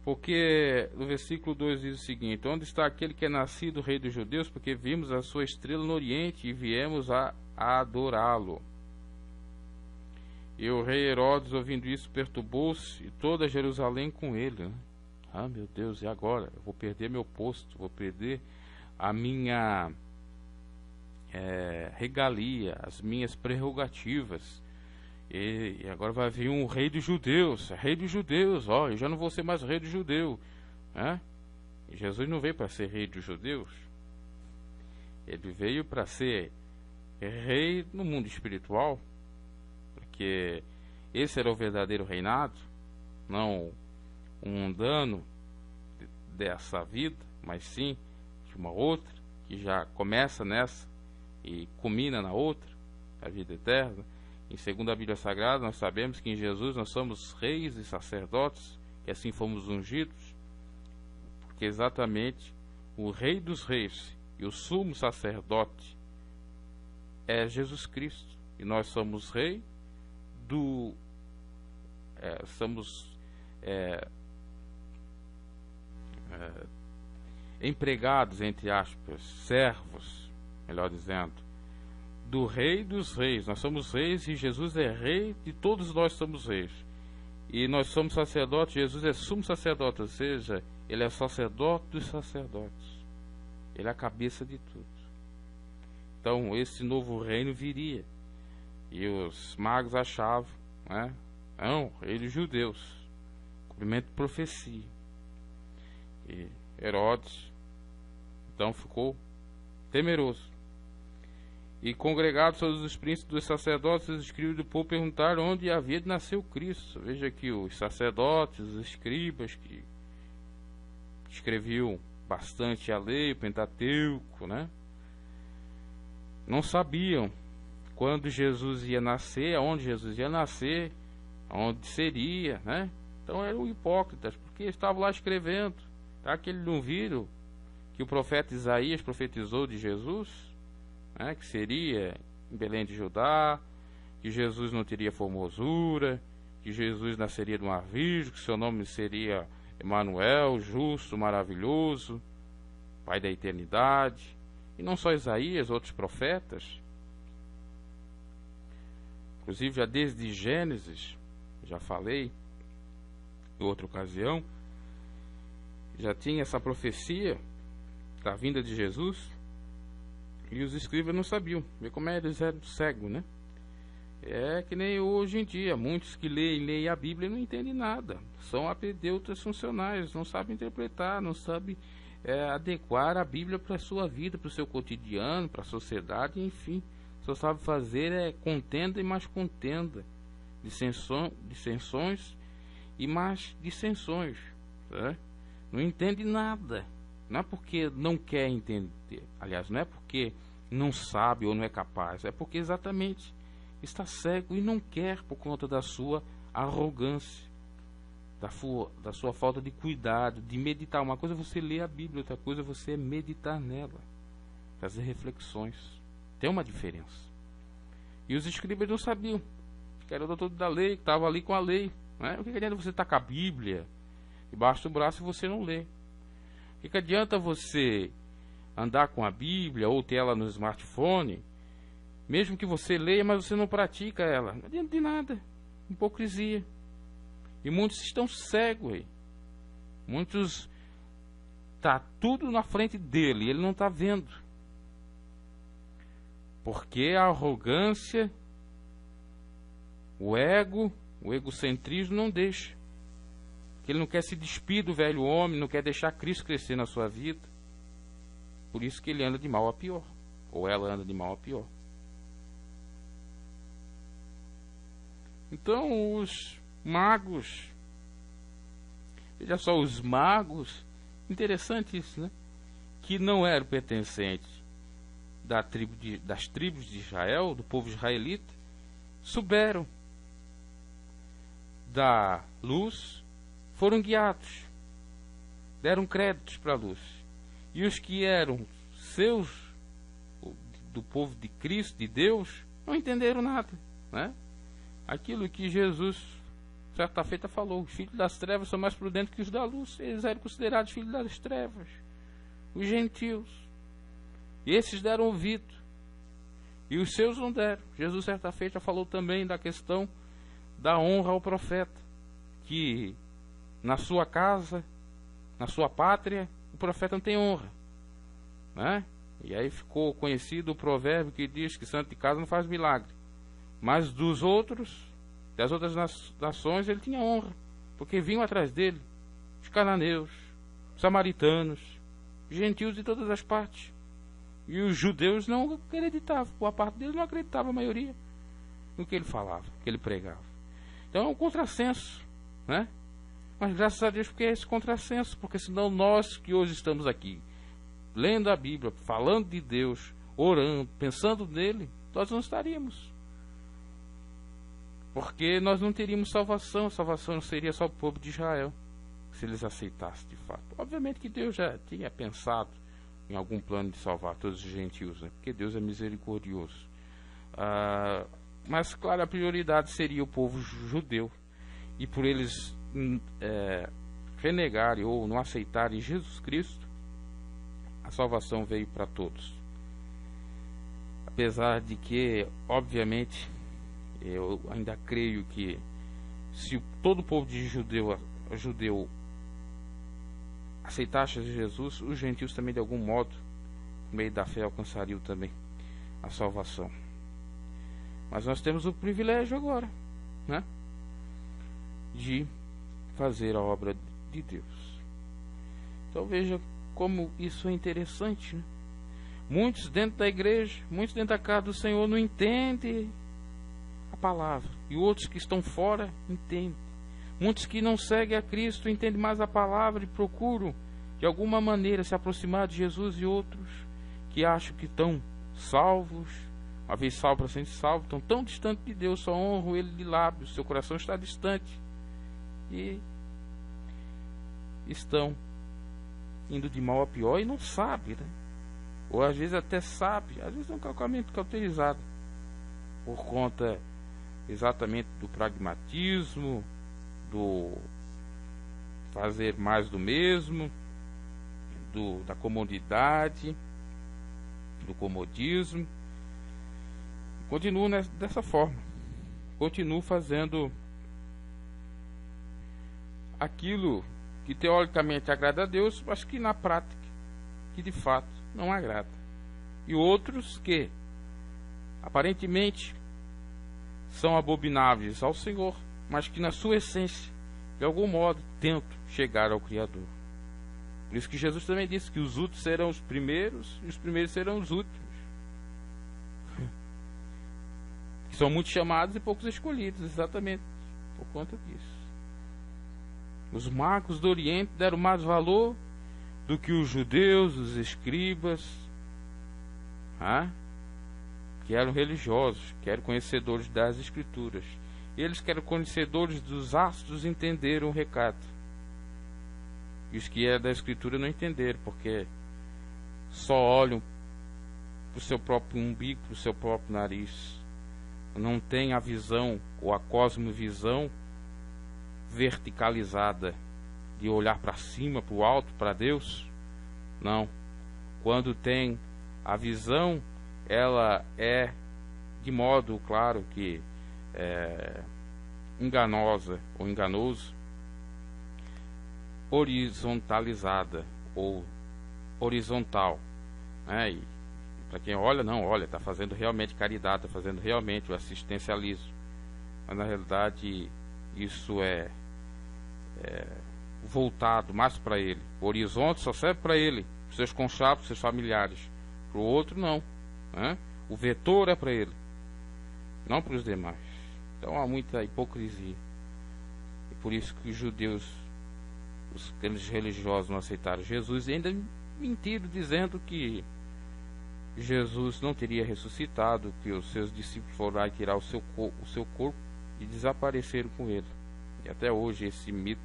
Porque no versículo 2 diz o seguinte: onde está aquele que é nascido rei dos judeus? Porque vimos a sua estrela no oriente e viemos a adorá-lo. E o rei Herodes, ouvindo isso, perturbou-se, e toda Jerusalém com ele, né? Ah, meu Deus, e agora? Eu vou perder meu posto, vou perder a minha regalia, as minhas prerrogativas. E agora vai vir um rei dos judeus, ó, eu já não vou ser mais rei dos judeus, né? E Jesus não veio para ser rei dos judeus, ele veio para ser rei no mundo espiritual, porque esse era o verdadeiro reinado, não um mundano dessa vida, mas sim de uma outra, que já começa nessa e culmina na outra, a vida eterna. Em segundo a Bíblia Sagrada, nós sabemos que em Jesus nós somos reis e sacerdotes, que assim fomos ungidos, porque exatamente o Rei dos Reis e o sumo sacerdote é Jesus Cristo, e nós somos rei do empregados, entre aspas, servos, melhor dizendo, do Rei dos Reis. Nós somos reis e Jesus é rei de todos, nós somos reis. E nós somos sacerdotes, Jesus é sumo sacerdote, ou seja, ele é sacerdote dos sacerdotes. Ele é a cabeça de tudo. Então esse novo reino viria. E os magos achavam, né? Não, rei dos judeus, cumprimento de profecia. E Herodes então ficou temeroso. E congregados todos os príncipes dos sacerdotes e os escribas do povo perguntaram onde havia de nascer o Cristo. Veja aqui os sacerdotes, os escribas que escreviam bastante a lei, o Pentateuco, né? Não sabiam quando Jesus ia nascer, aonde Jesus ia nascer, aonde seria, né? Então eram hipócritas, porque estavam lá escrevendo. Será que eles não viram que o profeta Isaías profetizou de Jesus? Né, que seria em Belém de Judá, que Jesus não teria formosura, que Jesus nasceria de uma virgem, que seu nome seria Emanuel, justo, maravilhoso, Pai da eternidade. E não só Isaías, outros profetas, inclusive já desde Gênesis, já falei em outra ocasião, já tinha essa profecia da vinda de Jesus. E os escribas não sabiam. Vê como eles eram cegos, né? É que nem hoje em dia. Muitos que leem a Bíblia e não entendem nada. São apedeutas funcionais. Não sabem interpretar, não sabem adequar a Bíblia para a sua vida, para o seu cotidiano, para a sociedade, enfim. Só sabe fazer contenda e mais contenda. Dissensões e mais dissensões. Né? Não entende nada. Não é porque não quer entender, aliás, não é porque não sabe ou não é capaz, é porque exatamente está cego e não quer por conta da sua arrogância, da sua falta de cuidado, de meditar. Uma coisa é você ler a Bíblia, outra coisa é você meditar nela, fazer reflexões. Tem uma diferença. E os escribas não sabiam, que era o doutor da lei, que estava ali com a lei, né? O que adianta você estar com a Bíblia debaixo do braço e você não lê? O que adianta você andar com a Bíblia ou ter ela no smartphone, mesmo que você leia, mas você não pratica ela? Não adianta de nada. Hipocrisia. E muitos estão cegos aí. Muitos tá tudo na frente dele e ele não está vendo. Porque a arrogância, o ego, o egocentrismo não deixa. Porque ele não quer se despir do velho homem, não quer deixar Cristo crescer na sua vida. Por isso que ele anda de mal a pior. Ou ela anda de mal a pior. Então os magos, veja só, os magos, interessante isso, né? Que não eram pertencentes das tribos de Israel, do povo israelita, souberam da luz, foram guiados, deram créditos para a luz. E os que eram seus, do povo de Cristo, de Deus, não entenderam nada, né? Aquilo que Jesus, certa feita, falou: os filhos das trevas são mais prudentes que os da luz. Eles eram considerados filhos das trevas, os gentios. E esses deram ouvido, e os seus não deram. Jesus, certa feita, falou também da questão da honra ao profeta, que na sua casa, na sua pátria, o profeta não tem honra, né? E aí ficou conhecido o provérbio que diz que santo de casa não faz milagre. Mas dos outros, das outras nações, ele tinha honra, porque vinham atrás dele os cananeus, os samaritanos, os gentios de todas as partes. E os judeus não acreditavam, boa parte deles não acreditava, a maioria, no que ele falava, no que ele pregava. Então é um contrassenso, né? Mas graças a Deus porque é esse contrassenso, porque senão nós que hoje estamos aqui, lendo a Bíblia, falando de Deus, orando, pensando nele, nós não estaríamos. Porque nós não teríamos salvação. A salvação seria só o povo de Israel, se eles aceitassem de fato. Obviamente que Deus já tinha pensado em algum plano de salvar todos os gentios, né? Porque Deus é misericordioso. Mas claro, a prioridade seria o povo judeu. E por eles renegarem ou não aceitarem Jesus Cristo, a salvação veio para todos. Apesar de que, obviamente, eu ainda creio que se todo o povo de judeu aceitasse Jesus, os gentios também de algum modo, por meio da fé, alcançariam também a salvação. Mas nós temos o privilégio agora, né, de fazer a obra de Deus. Então veja como isso é interessante, né? Muitos dentro da igreja, muitos dentro da casa do Senhor não entendem a palavra, e outros que estão fora entendem. Muitos que não seguem a Cristo entendem mais a palavra e procuram de alguma maneira se aproximar de Jesus, e outros que acham que estão salvos, uma vez salvo para sempre salvo, estão tão distantes de Deus, só honram ele de lábios, seu coração está distante e estão indo de mal a pior e não sabem, né? Ou às vezes até sabe, às vezes é um calcamento cauterizado por conta exatamente do pragmatismo, do fazer mais do mesmo, da comodidade, do comodismo. Continuo dessa forma, continuo fazendo aquilo que teoricamente agrada a Deus, mas que na prática, que de fato não agrada. E outros que aparentemente são abomináveis ao Senhor, mas que na sua essência, de algum modo, tentam chegar ao Criador. Por isso que Jesus também disse que os últimos serão os primeiros e os primeiros serão os últimos. Que são muitos chamados e poucos escolhidos, exatamente por conta disso. Os magos do Oriente deram mais valor do que os judeus, os escribas, que eram religiosos, que eram conhecedores das Escrituras. Eles que eram conhecedores dos astros entenderam o recado. E os que eram da Escritura não entenderam, porque só olham para o seu próprio umbigo, para o seu próprio nariz. não tem a visão ou a cosmovisão verticalizada de olhar para cima, para o alto, para Deus. Não. Quando tem a visão, ela é de modo, claro que enganosa ou enganoso, horizontalizada ou horizontal, né? E para quem olha, não olha, está fazendo realmente caridade, está fazendo realmente o assistencialismo, mas na realidade isso é voltado mais para ele. O horizonte só serve para ele, para seus conchados, seus familiares. Para o outro não, né? O vetor é para ele, não para os demais. Então há muita hipocrisia, e por isso que os judeus, aqueles religiosos, não aceitaram Jesus, e ainda mentiram dizendo que Jesus não teria ressuscitado, que os seus discípulos foram lá e tirar o seu corpo e desapareceram com ele. E até hoje esse mito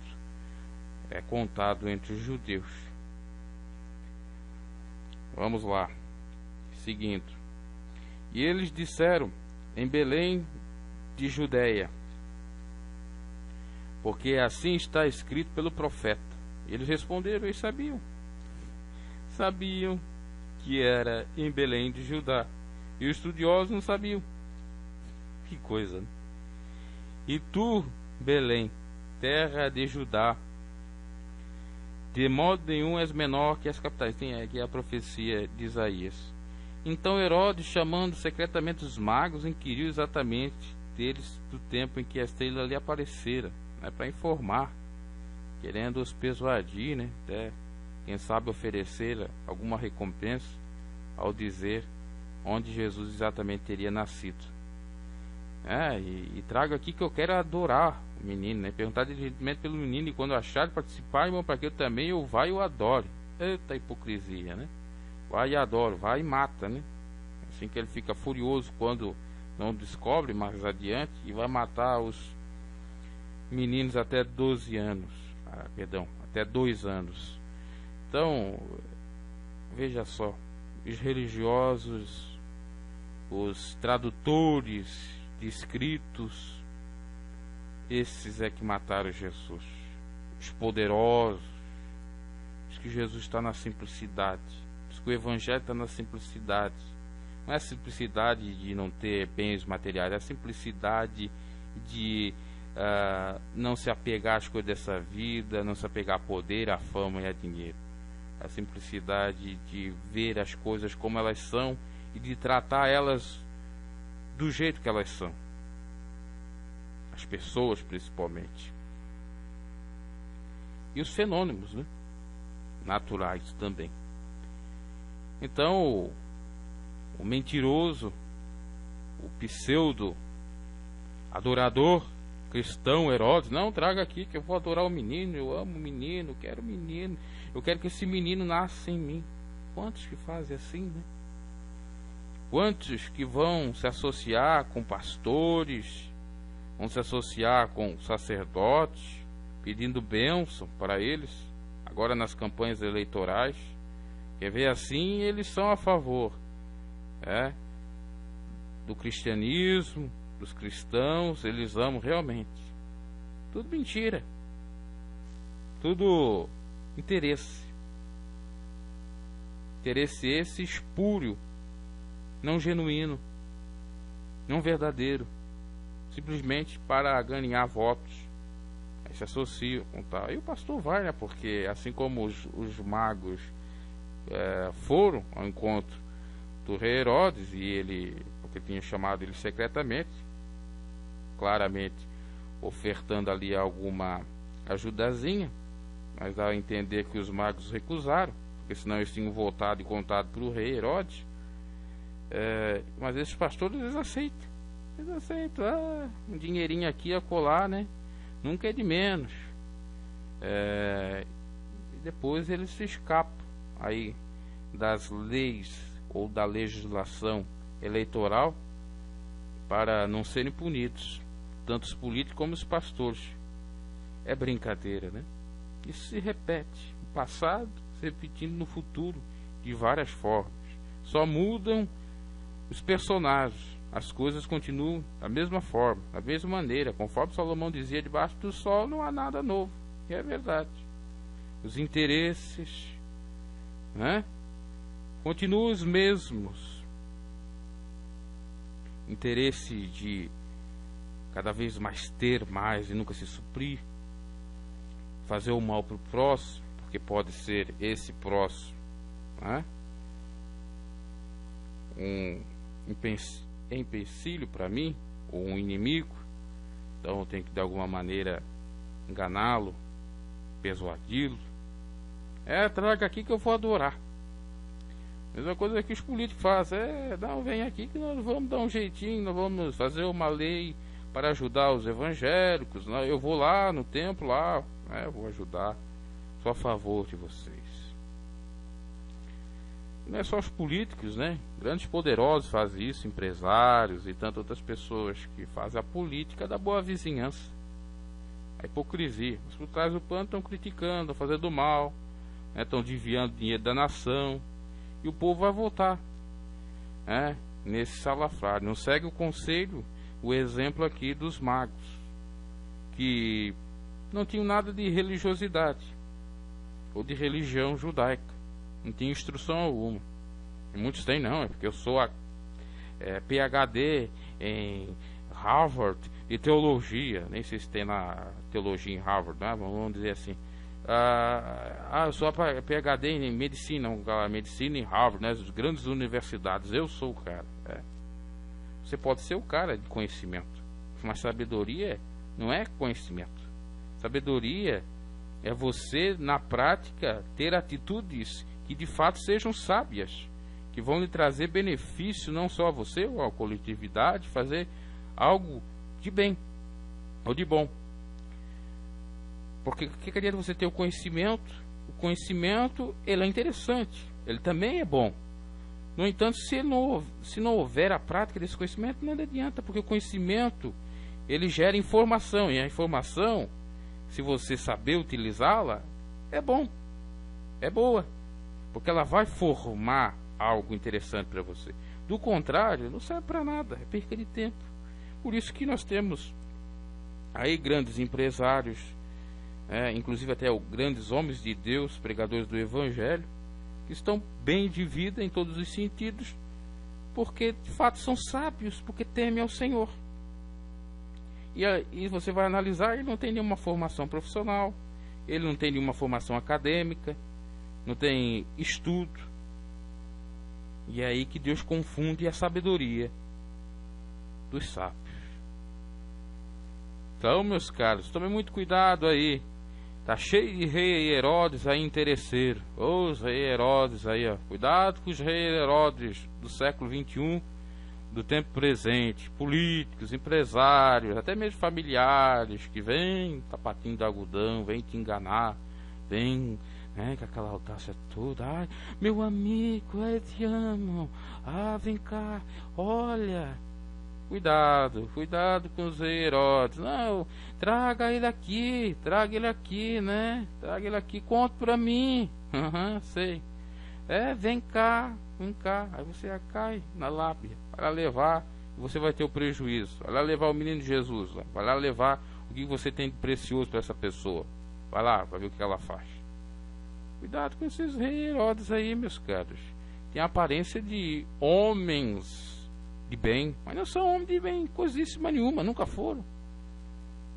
é contado entre os judeus. Vamos lá, seguindo. E eles disseram: em Belém de Judeia, porque assim está escrito pelo profeta. Eles responderam, eles sabiam que era em Belém de Judá, e os estudiosos não sabiam. Que coisa, né? E tu, Belém, terra de Judá, de modo nenhum és menor que as capitais. Tem aqui a profecia de Isaías. Então Herodes, chamando secretamente os magos, inquiriu exatamente deles do tempo em que a estrela lhe aparecera, né, para informar, querendo os persuadir, né, até quem sabe oferecer alguma recompensa ao dizer onde Jesus exatamente teria nascido. E trago aqui que eu quero adorar o menino, né? Perguntar diretamente pelo menino, e quando achar participar, irmão, para que eu também eu vá e o adore. Eita hipocrisia, né? Vai e adora, vai e mata, né? Assim que ele fica furioso quando não descobre mais adiante, e vai matar os meninos até 12 anos. Até 2 anos. Então, veja só, os religiosos, os tradutores de escritos, esses é que mataram Jesus. Os poderosos. Diz que Jesus está na simplicidade. Diz que o Evangelho está na simplicidade. Não é a simplicidade de não ter bens materiais, é a simplicidade de não se apegar às coisas dessa vida, não se apegar a poder, a fama e a dinheiro. A simplicidade de ver as coisas como elas são e de tratar elas do jeito que elas são. As pessoas, principalmente. E os fenômenos, né? Naturais também. Então, o mentiroso, o pseudo adorador cristão Herodes, não, traga aqui que eu vou adorar o menino, eu amo o menino, quero o menino, eu quero que esse menino nasça em mim. Quantos que fazem assim, né? Quantos que vão se associar com pastores, vão se associar com sacerdotes, pedindo bênção para eles, agora nas campanhas eleitorais. Quer ver assim, eles são a favor do cristianismo, dos cristãos, eles amam realmente. Tudo mentira, tudo interesse esse espúrio, não genuíno, não verdadeiro, simplesmente para ganhar votos. Aí se associam com tal. E o pastor vai, né? Porque assim como os magos foram ao encontro do rei Herodes, e ele, porque tinha chamado ele secretamente, claramente ofertando ali alguma ajudazinha, mas ao entender que os magos recusaram, porque senão eles tinham voltado e contado para o rei Herodes. Mas esses pastores, eles aceitam, um dinheirinho aqui a colar, né? Nunca é de menos. E depois eles se escapam aí das leis ou da legislação eleitoral para não serem punidos, tanto os políticos como os pastores. É brincadeira, né? Isso se repete, o passado se repetindo no futuro de várias formas. Só mudam os personagens, as coisas continuam da mesma forma, da mesma maneira, conforme Salomão dizia, debaixo do sol não há nada novo. E é verdade. Os interesses, né, continuam os mesmos. Interesse de cada vez mais ter mais e nunca se suprir, fazer o mal para o próximo, porque pode ser esse próximo, né, um empecilho para mim, ou um inimigo, então eu tenho que de alguma maneira enganá-lo, persuadi-lo. Traga aqui que eu vou adorar. Mesma coisa que os políticos fazem, não, vem aqui que nós vamos dar um jeitinho, nós vamos fazer uma lei para ajudar os evangélicos, né? Eu vou lá no templo, lá, eu vou ajudar, sou a favor de vocês. Não é só os políticos, né? Grandes poderosos fazem isso, empresários e tantas outras pessoas que fazem a política da boa vizinhança, a hipocrisia. Os por trás do pano estão criticando, estão fazendo mal, né? Estão desviando dinheiro da nação, e o povo vai votar, nesse salafrário. Não segue o conselho, o exemplo aqui dos magos, que não tinham nada de religiosidade ou de religião judaica, não tinha instrução alguma. E muitos têm, não, é porque eu sou PhD em Harvard de teologia, nem sei se tem na teologia em Harvard, né? Vamos dizer assim. Eu sou PhD em medicina, medicina em Harvard, né? As grandes universidades, eu sou o cara. Você pode ser o cara de conhecimento, mas sabedoria não é conhecimento. Sabedoria é você, na prática, ter atitudes que de fato sejam sábias, que vão lhe trazer benefício não só a você ou à coletividade, fazer algo de bem ou de bom. Porque o que adianta você ter o conhecimento? O conhecimento, ele é interessante, ele também é bom. No entanto, se não houver a prática desse conhecimento, nada adianta, porque o conhecimento, ele gera informação, e a informação, se você saber utilizá-la, é bom, é boa, porque ela vai formar algo interessante para você. Do contrário, não serve para nada, é perca de tempo. Por isso que nós temos aí grandes empresários, inclusive até grandes homens de Deus, pregadores do Evangelho, que estão bem de vida em todos os sentidos, porque de fato são sábios, porque temem ao Senhor. E você vai analisar, ele não tem nenhuma formação profissional, ele não tem nenhuma formação acadêmica, não tem estudo. E é aí que Deus confunde a sabedoria dos sábios. Então, meus caros, tomem muito cuidado aí. Tá cheio de rei Herodes aí interesseiro. Os rei Herodes aí, ó. Cuidado com os rei Herodes do século 21, do tempo presente. Políticos, empresários, até mesmo familiares, que vêm tapatinho de algodão, vêm te enganar, vêm, com aquela audácia toda. Ai, meu amigo, eu te amo. Vem cá, olha. Cuidado com os Herodes. Não, traga ele aqui, né? Traga ele aqui, conta pra mim. Sei. Vem cá. Aí você cai na lápide, vai lá levar, e você vai ter o prejuízo. Vai lá levar o menino Jesus, vai lá levar o que você tem de precioso para essa pessoa. Vai lá, vai ver o que ela faz. Cuidado com esses reis Herodes aí, meus caros. Tem a aparência de homens de bem, mas não são homens de bem, coisíssima nenhuma, nunca foram.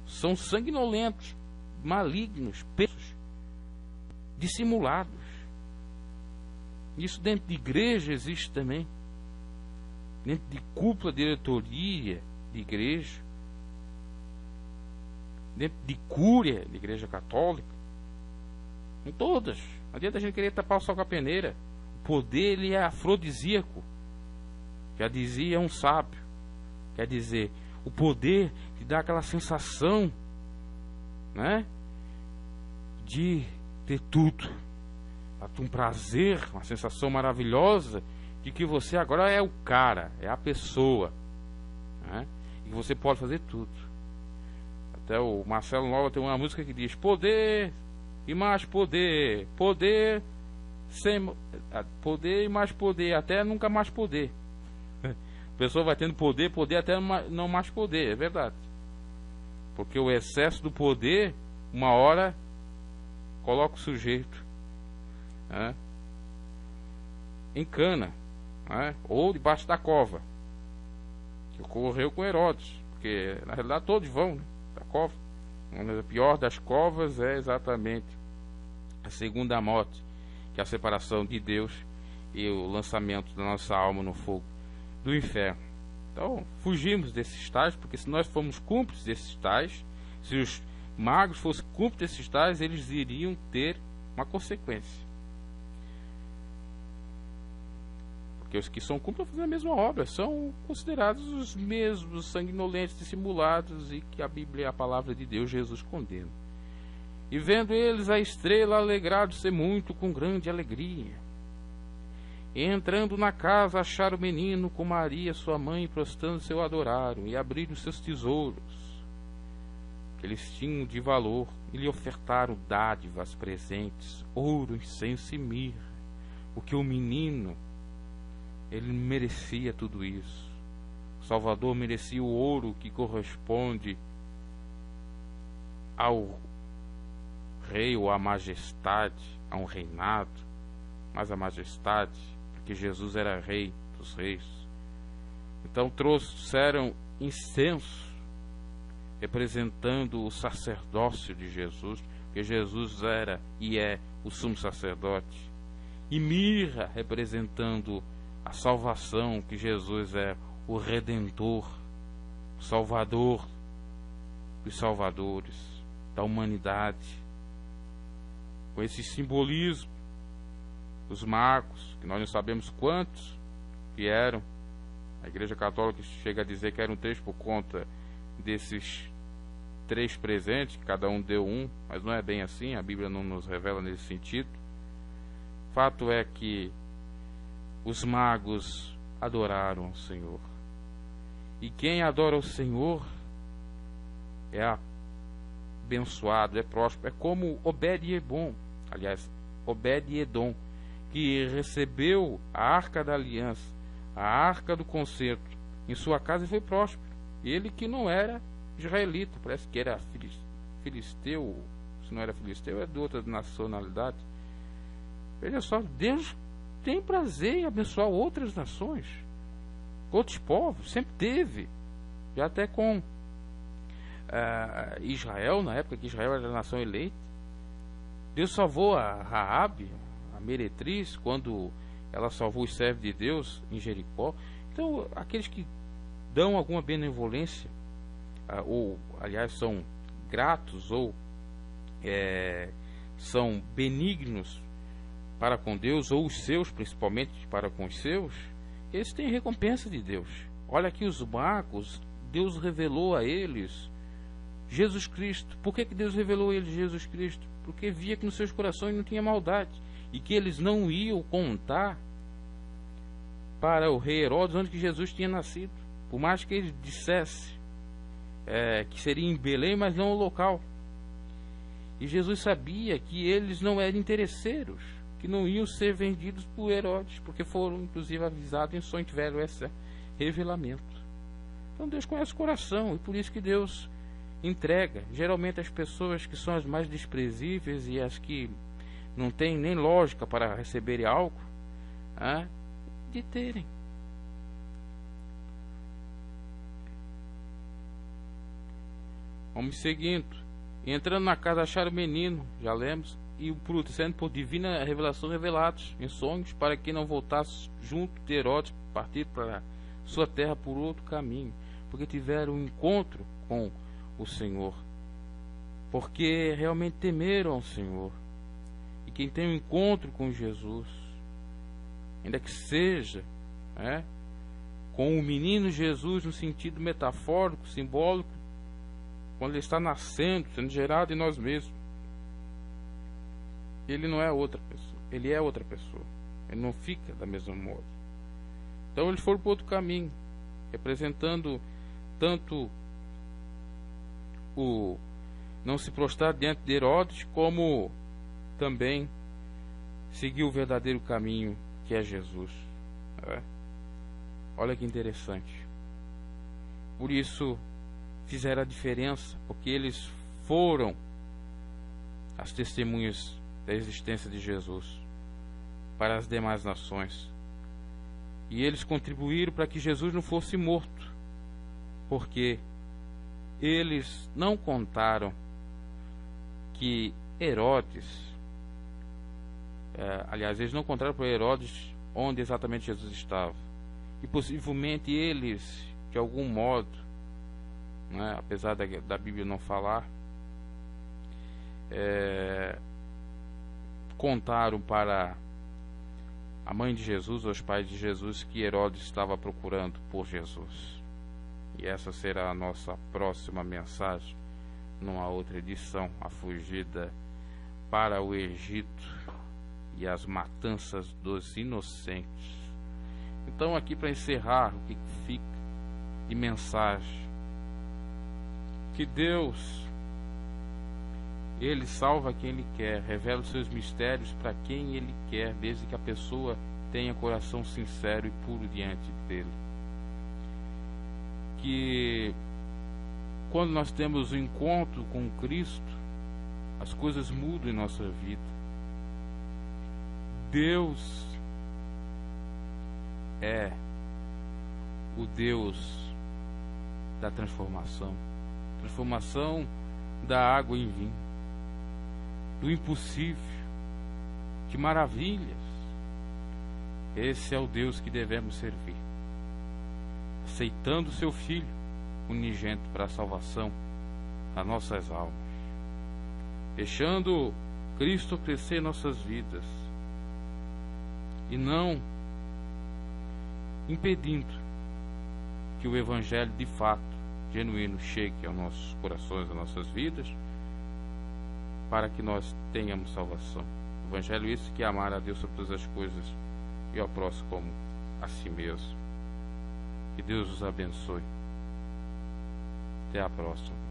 São sanguinolentos, malignos, presos, dissimulados. Isso dentro de igreja existe também, dentro de cúpula, diretoria de igreja, dentro de cúria de igreja católica, em todas. Não adianta a gente querer tapar o sol com a peneira. O poder, ele é afrodisíaco. Já dizia um sábio. Quer dizer, o poder te dá aquela sensação, né, de ter tudo. Dá-te um prazer, uma sensação maravilhosa de que você agora é o cara, é a pessoa, né, e você pode fazer tudo. Até o Marcelo Nova tem uma música que diz: poder e mais poder, poder sem poder e mais poder, até nunca mais poder. A pessoa vai tendo poder até não mais poder, é verdade. Porque o excesso do poder, uma hora, coloca o sujeito em cana, ou debaixo da cova, que ocorreu com Herodes, porque na realidade todos vão da cova. A pior das covas é exatamente a segunda morte, que é a separação de Deus e o lançamento da nossa alma no fogo do inferno. Então, fugimos desses tais, porque se nós formos cúmplices desses tais, se os magos fossem cúmplices desses tais, eles iriam ter uma consequência. Porque os que são cúmplices fazem a mesma obra, são considerados os mesmos sanguinolentos, dissimulados, e que a Bíblia, a palavra de Deus, Jesus condena. E vendo eles a estrela, alegrados-se muito com grande alegria. E entrando na casa, acharam o menino com Maria, sua mãe, prostrando-se o adoraram, e abriram seus tesouros, que eles tinham de valor, e lhe ofertaram dádivas, presentes, ouro, incenso e mirra, porque o menino, ele merecia tudo isso. O Salvador merecia o ouro que corresponde ao rei ou à majestade, a um reinado, mas a majestade, porque Jesus era rei dos reis. Então trouxeram incenso, representando o sacerdócio de Jesus, porque Jesus era e é o sumo sacerdote, e mirra, representando a salvação, que Jesus é o Redentor, o Salvador dos salvadores, da humanidade. Com esse simbolismo, os magos, que nós não sabemos quantos vieram, a Igreja Católica chega a dizer que eram 3 por conta desses 3 presentes, que cada um deu um, mas não é bem assim, a Bíblia não nos revela nesse sentido. Fato é que os magos adoraram o Senhor. E quem adora o Senhor é abençoado, é próspero. É como Obed-Edom, Obed-Edom, que recebeu a arca da aliança, a arca do concerto, em sua casa e foi próspero. Ele que não era israelita, parece que era filisteu, se não era filisteu, é de outra nacionalidade. Veja só, Deus tem prazer em abençoar outras nações, outros povos, sempre teve, já até com Israel, na época que Israel era a nação eleita. Deus salvou a Raabe, a meretriz, quando ela salvou os servos de Deus em Jericó. Então, aqueles que dão alguma benevolência, ou aliás são gratos, ou são benignos para com Deus, ou os seus, principalmente para com os seus, eles têm recompensa de Deus. Olha aqui os magos, Deus revelou a eles Jesus Cristo. Por que Deus revelou a eles Jesus Cristo? Porque via que nos seus corações não tinha maldade, e que eles não iam contar para o rei Herodes onde que Jesus tinha nascido, por mais que ele dissesse que seria em Belém, mas não o local. E Jesus sabia que eles não eram interesseiros, que não iam ser vendidos por Herodes, porque foram inclusive avisados em sonho, tiveram esse revelamento. Então Deus conhece o coração, e por isso que Deus entrega geralmente as pessoas que são as mais desprezíveis e as que não têm nem lógica para receberem algo, de terem. Vamos seguindo. E entrando na casa, acharam o menino, já lemos, e o fruto, sendo por divina revelação revelados em sonhos, para que não voltasse junto de Herodes, partir para sua terra por outro caminho, porque tiveram um encontro com o Senhor, porque realmente temeram ao Senhor. E quem tem um encontro com Jesus, ainda que seja com o menino Jesus no sentido metafórico, simbólico, quando ele está nascendo, sendo gerado em nós mesmos, ele não é outra pessoa, ele é outra pessoa, ele não fica da mesma modo. Então eles foram para outro caminho, representando tanto o não se prostrar diante de Herodes, como também seguir o verdadeiro caminho, que é Jesus. Olha que interessante. Por isso fizeram a diferença, porque eles foram as testemunhas da existência de Jesus para as demais nações. E eles contribuíram para que Jesus não fosse morto, porque eles não contaram que Herodes, eles não contaram para Herodes onde exatamente Jesus estava. E possivelmente eles, de algum modo, né, apesar da Bíblia não falar, contaram para a mãe de Jesus, os pais de Jesus, que Herodes estava procurando por Jesus. E essa será a nossa próxima mensagem, numa outra edição, a fugida para o Egito e as matanças dos inocentes. Então, aqui para encerrar, o que fica de mensagem? Que Deus, Ele salva quem Ele quer, revela os seus mistérios para quem Ele quer, desde que a pessoa tenha coração sincero e puro diante dEle. Que quando nós temos um encontro com Cristo, as coisas mudam em nossa vida. Deus é o Deus da transformação da água em vinho, do impossível, de maravilhas. Esse é o Deus que devemos servir, aceitando o seu Filho unigênito para a salvação das nossas almas, deixando Cristo crescer em nossas vidas e não impedindo que o Evangelho de fato, genuíno, chegue aos nossos corações, às nossas vidas, para que nós tenhamos salvação. O Evangelho é isso, que é amar a Deus sobre todas as coisas e ao próximo como a si mesmo. Que Deus os abençoe. Até a próxima.